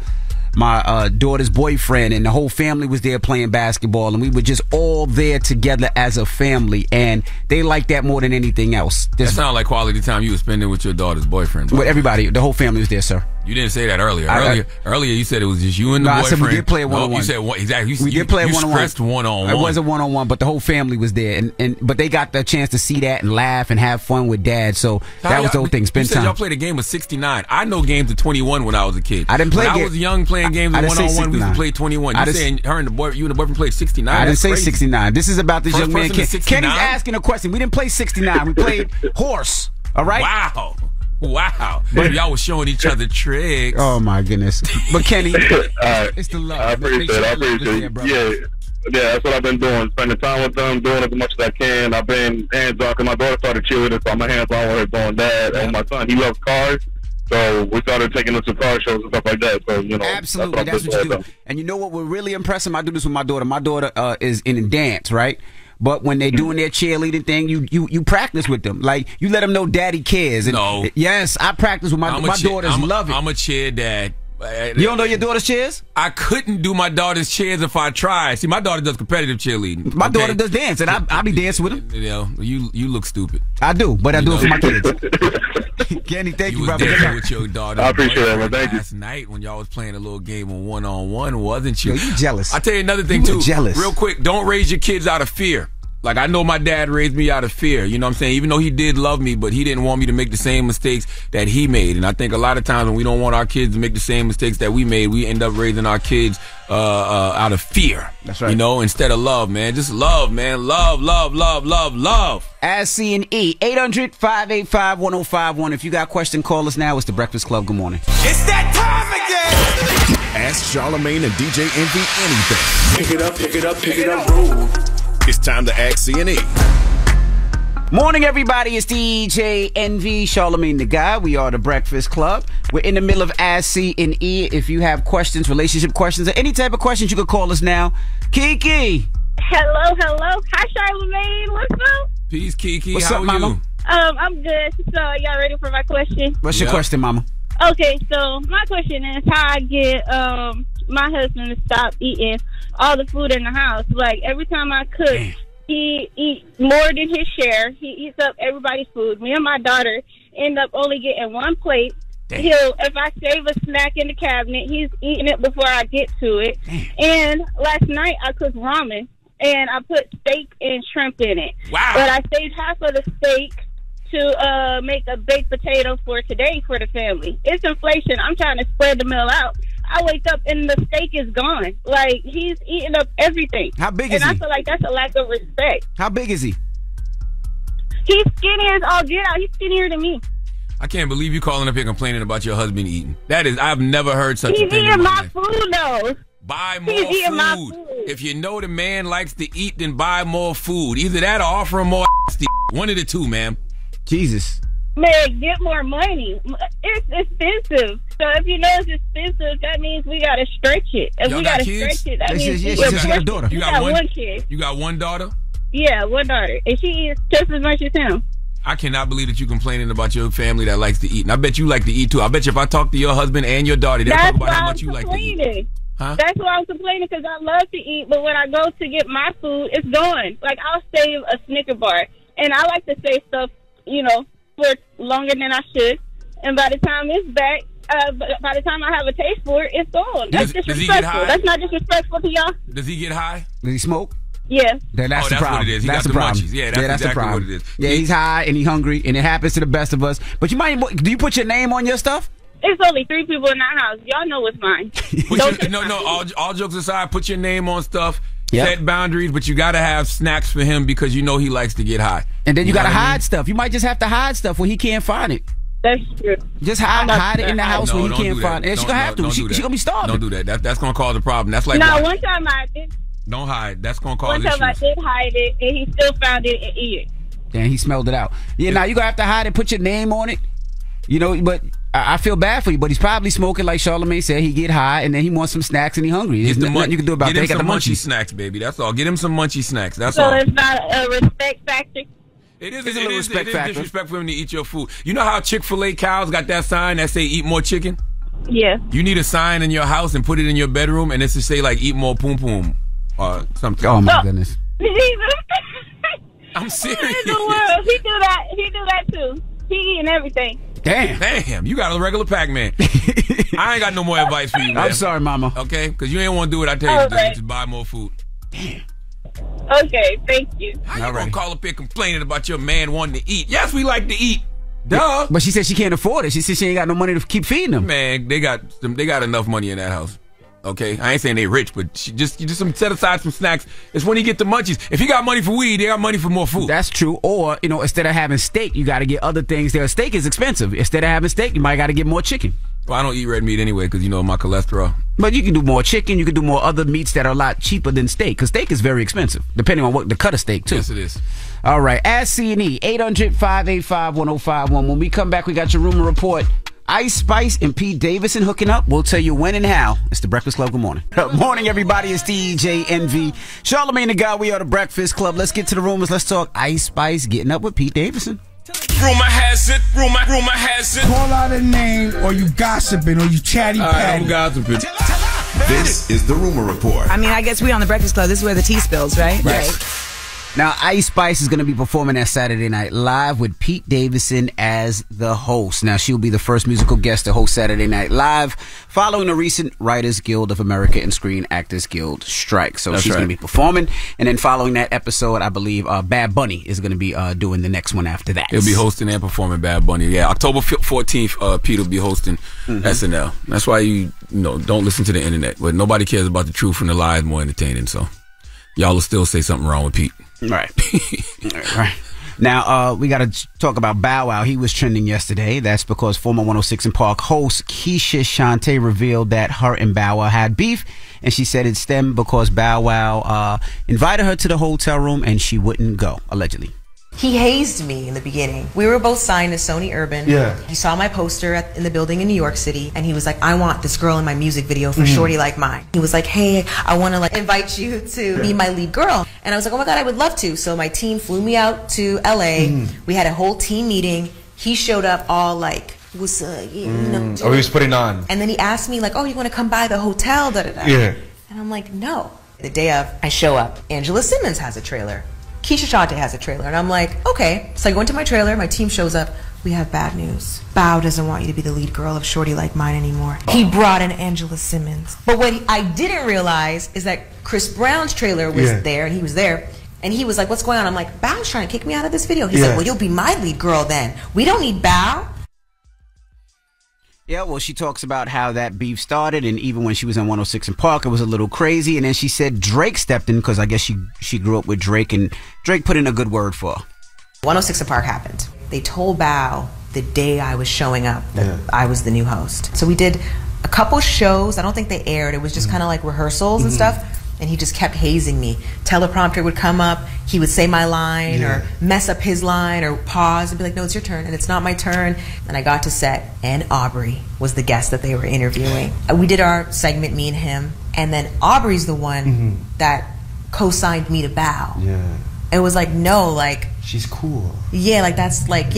daughter's boyfriend, and the whole family was there playing basketball, and we were just all there together as a family, and they like that more than anything else. That sounds like quality time you were spending with your daughter's boyfriend. With everybody, the whole family was there, sir. You didn't say that earlier. Earlier you said it was just you and the boyfriend. I said we did play a one-on-one. You said exactly. We did play a one-on-one. You stressed one-on-one. It was a one-on-one, but the whole family was there, but they got the chance to see that and laugh and have fun with Dad. So that was the whole thing. Spend you said time. Y'all played a game of 69. I know games of 21 when I was a kid. I didn't play. When I was young playing games of one-on-one. We used to play 21. You saying you and the boyfriend played 69? I didn't say crazy. 69. This is about this First young man. Kenny's asking a question. We didn't play 69. We played horse. All right. Wow. But y'all was showing each other tricks. Oh my goodness. But Kenny, it's the love. I appreciate it. Yeah, that's what I've been doing. Spending time with them, doing as much as I can. I've been hands-on because my daughter started cheerleading, so I'm hands-on with her doing that. And my son, he loves cars. So we started taking him to car shows and stuff like that. So, absolutely, that's what you do. And you know what would really impress him? I do this with my daughter. My daughter is in dance, right? But when they're doing their cheerleading thing, you practice with them. Like, you let them know Daddy cares. And no. Yes, I practice with my daughters. Love it. I'm a cheer dad. You don't know your daughter's cheers? I couldn't do my daughter's cheers if I tried. See, my daughter does competitive cheerleading. My daughter does dance, and I be dancing with him. You look stupid. I do, but I do it for my kids. Kenny, thank you, brother. Dancing with your daughter. I appreciate that, man. Thank you. Last night when y'all was playing a little game of one-on-one, wasn't you? Yo, you jealous. I tell you another thing, too. Jealous. Real quick, don't raise your kids out of fear. Like, I know my dad raised me out of fear, you know what I'm saying? Even though he did love me, but he didn't want me to make the same mistakes that he made. And I think a lot of times when we don't want our kids to make the same mistakes that we made, we end up raising our kids out of fear. That's right. You know, instead of love, man. Just love, man. Love. As C and E, 800-585-1051. If you got a question, call us now. It's the Breakfast Club. Good morning. It's that time again. Ask Charlamagne and DJ Envy anything. Pick it up, roll. It's time to ask C&E. Morning, everybody. It's DJ Envy, Charlamagne the Guy. We are the Breakfast Club. We're in the middle of Ask C and E. If you have questions, relationship questions, or any type of questions, you can call us now. Kiki. Hello. Hi, Charlamagne. What's up? Peace, Kiki. What's How up, are mama? you? I'm good. So, y'all ready for my question? What's your question, mama? Okay, so my question is how I get my husband to stop eating all the food in the house. Like, every time I cook, he eats more than his share. He eats up everybody's food. Me and my daughter end up only getting one plate. If I save a snack in the cabinet, he's eating it before I get to it. And last night I cooked ramen, and I put steak and shrimp in it. Wow. But I saved half of the steak to make a baked potato for today for the family. It's inflation. I'm trying to spread the meal out. I wake up and the steak is gone. Like, he's eating up everything. How big is he? And I feel like that's a lack of respect. How big is he? He's skinny as all get out. He's skinnier than me. I can't believe you calling up here complaining about your husband eating. I've never heard such a thing. He's eating my food, though. Buy more food. If you know the man likes to eat, then buy more food. Either that or offer him more ass to eat. One of the two, ma'am. Jesus. Man, get more money. It's expensive. So if you know it's expensive, that means we got to stretch it. If we got to stretch it, that means she got a daughter. You got one kid. You got one daughter? Yeah, one daughter. And she eats just as much as him. I cannot believe that you're complaining about your family that likes to eat. And I bet you like to eat, too. I bet you if I talk to your husband and your daughter, they'll talk about how much you like to eat. Huh? That's why I'm complaining, because I love to eat, but when I go to get my food, it's gone. Like, I'll save a Snicker bar. And I like to save stuff, for longer than I should. And by the time it's back, by the time I have a taste for it, it's gone. That's disrespectful. Does he get high? That's not disrespectful to y'all. Does he get high? Does he smoke? Yeah. That's the problem. What it is. That's the problem. Munchies. Yeah, that's exactly the problem. what it is. Yeah, he's high and he's hungry, and it happens to the best of us. But do you put your name on your stuff? It's only 3 people in that house. Y'all know what's mine. All jokes aside, put your name on stuff. Yep. Set boundaries, but you got to have snacks for him because you know he likes to get high. And then you got to hide stuff. You might just have to hide stuff where he can't find it. That's true. Just hide it in the house where he can't find it. She's going to have to. She's going to be starving. Don't do that. That's going to cause a problem. That's like one time I did. Don't hide. That's going to cause issues. One time I did hide it, and he still found it and ate it. Then he smelled it out. Yeah, now you're going to have to hide it, put your name on it. But I feel bad for you, but he's probably smoking, like Charlamagne said. He get high, and then he wants some snacks, and he hungry. There's nothing you can do about that. Get him He got some the munchy snacks, baby. That's all. Get him some munchy snacks. That's so all. So it's not a respect factor? It is a little respect factor. Disrespect for him to eat your food. You know how Chick-fil-A cows got that sign that say "Eat more chicken"? Yeah. You need a sign in your house and put it in your bedroom, and it's to say like "Eat more poom poom" or something. Oh my goodness! Jesus. I'm serious. In the world, he do that. He do that too. He eating everything. Damn, you got a regular Pac-Man. I ain't got no more advice for you, man. I'm sorry, Mama. Okay, because you ain't want to do what I tell you to do. Just buy more food. Okay, thank you. How you gonna call up here complaining about your man wanting to eat? Yes, we like to eat. Duh. But she said she can't afford it. She said she ain't got no money to keep feeding them. Man, they got enough money in that house. Okay, I ain't saying they rich, but just set aside some snacks. It's when you get the munchies. If you got money for weed, they got money for more food. That's true. Or instead of having steak, you got to get other things. Their steak is expensive. Instead of having steak, you might got to get more chicken. Well, I don't eat red meat anyway because my cholesterol. But you can do more chicken. You can do more other meats that are a lot cheaper than steak because steak is very expensive, depending on what the cut of steak too. Yes, it is. All right, Ask C&E 800-585-1051. When we come back, we got your rumor report. Ice Spice and Pete Davidson hooking up. We'll tell you when and how. It's the Breakfast Club. Good morning. Good morning, everybody. It's DJ NV. Charlamagne the guy. We are the Breakfast Club. Let's get to the rumors. Let's talk Ice Spice getting up with Pete Davidson. Rumor has it. Call out a name, or you gossiping, or you chatty patty. I'm gossiping. This is the rumor report. I mean, I guess we on the Breakfast Club. This is where the tea spills, right? Right. Now, Ice Spice is going to be performing at Saturday Night Live with Pete Davidson as the host. Now, she'll be the first musical guest to host Saturday Night Live following the recent Writers Guild of America and Screen Actors Guild strike. So she's going to be performing. And then following that episode, I believe Bad Bunny is going to be doing the next one after that. He'll be hosting and performing Bad Bunny. Yeah, October 14th, Pete will be hosting SNL. That's why you don't listen to the internet. But nobody cares about the truth and the lie is more entertaining. So y'all will still say something wrong with Pete. Right. Right. Now, we got to talk about Bow Wow. He was trending yesterday. That's because former 106 & Park host Keisha Shante revealed that her and Bow Wow had beef. And she said it stemmed because Bow Wow invited her to the hotel room and she wouldn't go, allegedly. He hazed me in the beginning. We were both signed to Sony Urban. Yeah. He saw my poster in the building in New York City, and he was like, I want this girl in my music video for Shorty Like Mine. He was like, hey, I want to invite you to be my lead girl. And I was like, oh my God, I would love to. So my team flew me out to LA. We had a whole team meeting. He showed up all like, what's up? He was putting on. And then he asked me like, oh, you want to come by the hotel? Yeah. And I'm like, no. The day of, I show up. Angela Simmons has a trailer. Keisha Shante has a trailer. And I'm like, okay. So I go into my trailer. My team shows up. We have bad news. Bow doesn't want you to be the lead girl of Shorty Like Mine anymore. He brought in Angela Simmons. But what I didn't realize is that Chris Brown's trailer was there, and he was there. And he was like, what's going on? I'm like, Bow's trying to kick me out of this video. He's like, well, you'll be my lead girl then. We don't need Bow. Yeah, well, she talks about how that beef started, and even when she was on 106 & Park, it was a little crazy. And then she said Drake stepped in because I guess she grew up with Drake, and Drake put in a good word for her. 106 & Park happened. They told Bow the day I was showing up that I was the new host. So we did a couple shows. I don't think they aired. It was just kind of like rehearsals and stuff. And he just kept hazing me. Teleprompter would come up. He would say my line or mess up his line or pause and be like, no, it's your turn. And it's not my turn. And I got to set, and Aubrey was the guest that they were interviewing. We did our segment, me and him. And then Aubrey's the one that co-signed me to Bow. Yeah. It was like, no, like... She's cool. Yeah, like that's like,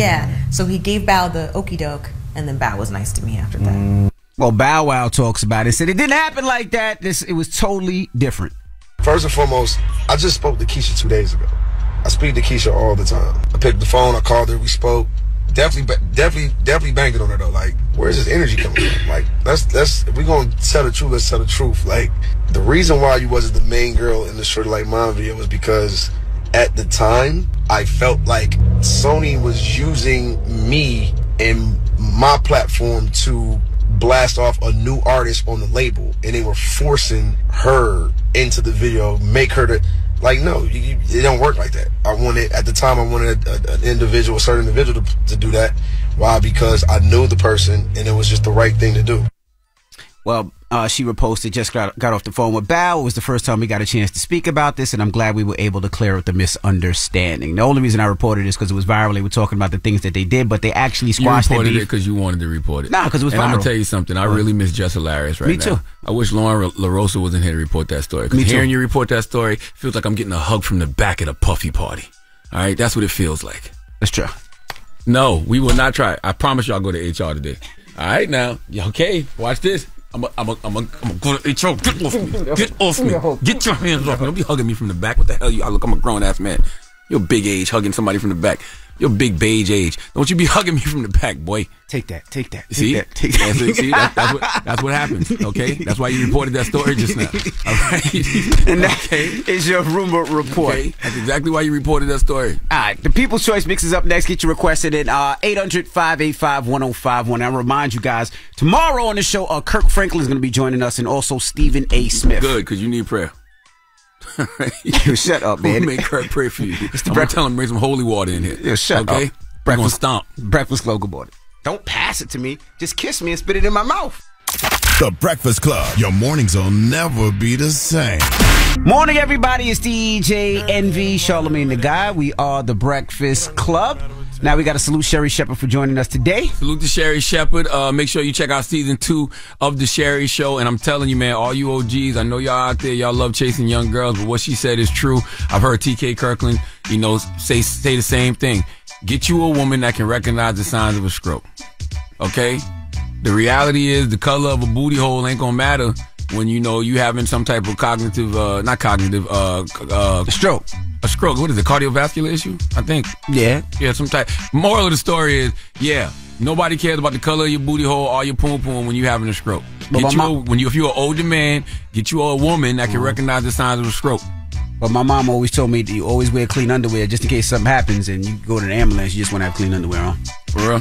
So he gave Bow the okie doke, and then Bow was nice to me after that. Well, Bow Wow talks about it. Said it didn't happen like that. It was totally different. First and foremost, I just spoke to Keisha 2 days ago. I speak to Keisha all the time. I picked the phone, I called her, we spoke. Definitely banged it on her though. Like, where's this energy coming from? Like, let's if we're gonna tell the truth, let's tell the truth. Like, the reason why you wasn't the main girl in the Shorty Like Mine video was because at the time I felt like Sony was using me and my platform to blast off a new artist on the label, and they were forcing her into the video, make her to like, no, it don't work like that. At the time I wanted a certain individual to do that. Why? Because I knew the person and it was just the right thing to do. Well, she reposted, just got off the phone with Bow. It was the first time we got a chance to speak about this, and I'm glad we were able to clear up the misunderstanding. The only reason I reported this because it was viral. They were talking about the things that they did, but they actually squashed their beef. You reported it because you wanted to report it. Nah, because it was viral. And I'm going to tell you something. I really miss Jess Hilarious right now. Me too. I wish Lauren LaRosa wasn't here to report that story. Because hearing you report that story feels like I'm getting a hug from the back at a puffy party. All right, that's what it feels like. Let's try. No, we will not try. I promise you I'll go to HR today. All right, now. Okay, watch this. I'm going to go to HR. Get off me. Get off me. Get your hands off me. Don't be hugging me from the back. What the hell you? Look, I'm a grown-ass man. You're big age hugging somebody from the back. You're big beige age. Don't you be hugging me from the back, boy. Take that. Take that. See? Take that. See, that's what happens, okay? That's why you reported that story just now. All right? And that is your rumor report. Okay? That's exactly why you reported that story. All right. The People's Choice Mix is up next. Get your request in 800-585-1051. I remind you guys, tomorrow on the show, Kirk Franklin is going to be joining us and also Stephen A. Smith. Good, because you need prayer. Shut up, man. We'll make Kirk pray for you. I'm going to tell him to bring some holy water in here. Yeah, shut up. We're going to stomp. Breakfast Club, good morning. Don't pass it to me. Just kiss me and spit it in my mouth. The Breakfast Club. Your mornings will never be the same. Morning, everybody. It's DJ NV, Charlamagne the Guy. We are the Breakfast Club. Now we got to salute Sherry Shepherd for joining us today. Salute to Sherry Shepherd. Make sure you check out season 2 of the Sherry Show. And I'm telling you, man, all you OGs, I know y'all out there, y'all love chasing young girls, but what she said is true. I've heard TK Kirkland, say the same thing. Get you a woman that can recognize the signs of a stroke. Okay? The reality is the color of a booty hole ain't gonna matter when you having some type of cognitive, stroke. A stroke. What is it? Cardiovascular issue? I think. Yeah. Yeah, some type. Moral of the story is, nobody cares about the color of your booty hole or your poom poom when you having a stroke. If you're an older man, get you a woman that can recognize the signs of a stroke. But my mom always told me that you always wear clean underwear just in case something happens and you go to the ambulance, you just want to have clean underwear on. For real?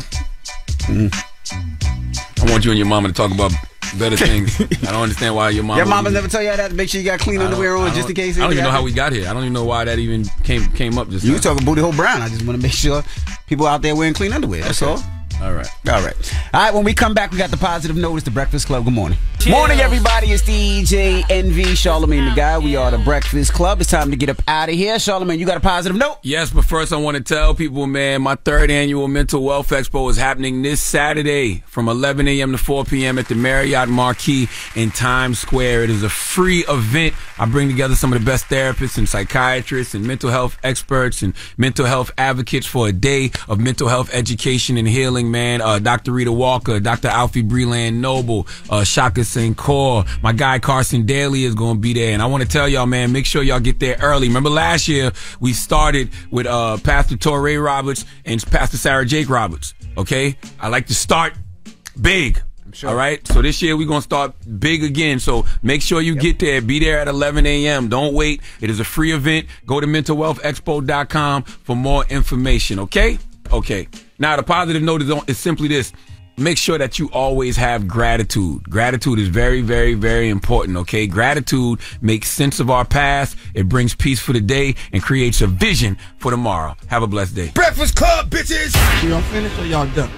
Mm-hmm. I want you and your mama to talk about better things. I don't understand why your mama... Your mama never tell you that to make sure you got clean underwear on just in case... I don't even know how we got here. I don't even know why that even came up just now. You were talking booty hole brown. I just want to make sure people out there wearing clean underwear. That's all. All right. All right, when we come back, we got the positive notice, the Breakfast Club. Good morning. Morning, everybody. It's DJ NV, Charlamagne the Guy. We are the Breakfast Club. It's time to get up out of here. Charlamagne, you got a positive note? Yes, but first I want to tell people, man, my 3rd annual Mental Wealth Expo is happening this Saturday from 11 a.m. to 4 p.m. at the Marriott Marquis in Times Square. It is a free event. I bring together some of the best therapists and psychiatrists and mental health experts and mental health advocates for a day of mental health education and healing, man. Dr. Rita Walker, Dr. Alfie Breland Noble, Shaka St. Kaur, my guy Carson Daly is going to be there. And I want to tell y'all, man, make sure y'all get there early. Remember last year we started with Pastor Torrey Roberts and Pastor Sarah Jake Roberts. Okay? I like to start big. Sure. All right, so this year we're going to start big again. So make sure you get there. Be there at 11 a.m. Don't wait. It is a free event. Go to mentalwealthexpo.com for more information, okay? Okay. Now, the positive note is simply this. Make sure that you always have gratitude. Gratitude is very, very, very important, okay? Gratitude makes sense of our past. It brings peace for the day and creates a vision for tomorrow. Have a blessed day. Breakfast Club, bitches! Y'all finished or y'all done?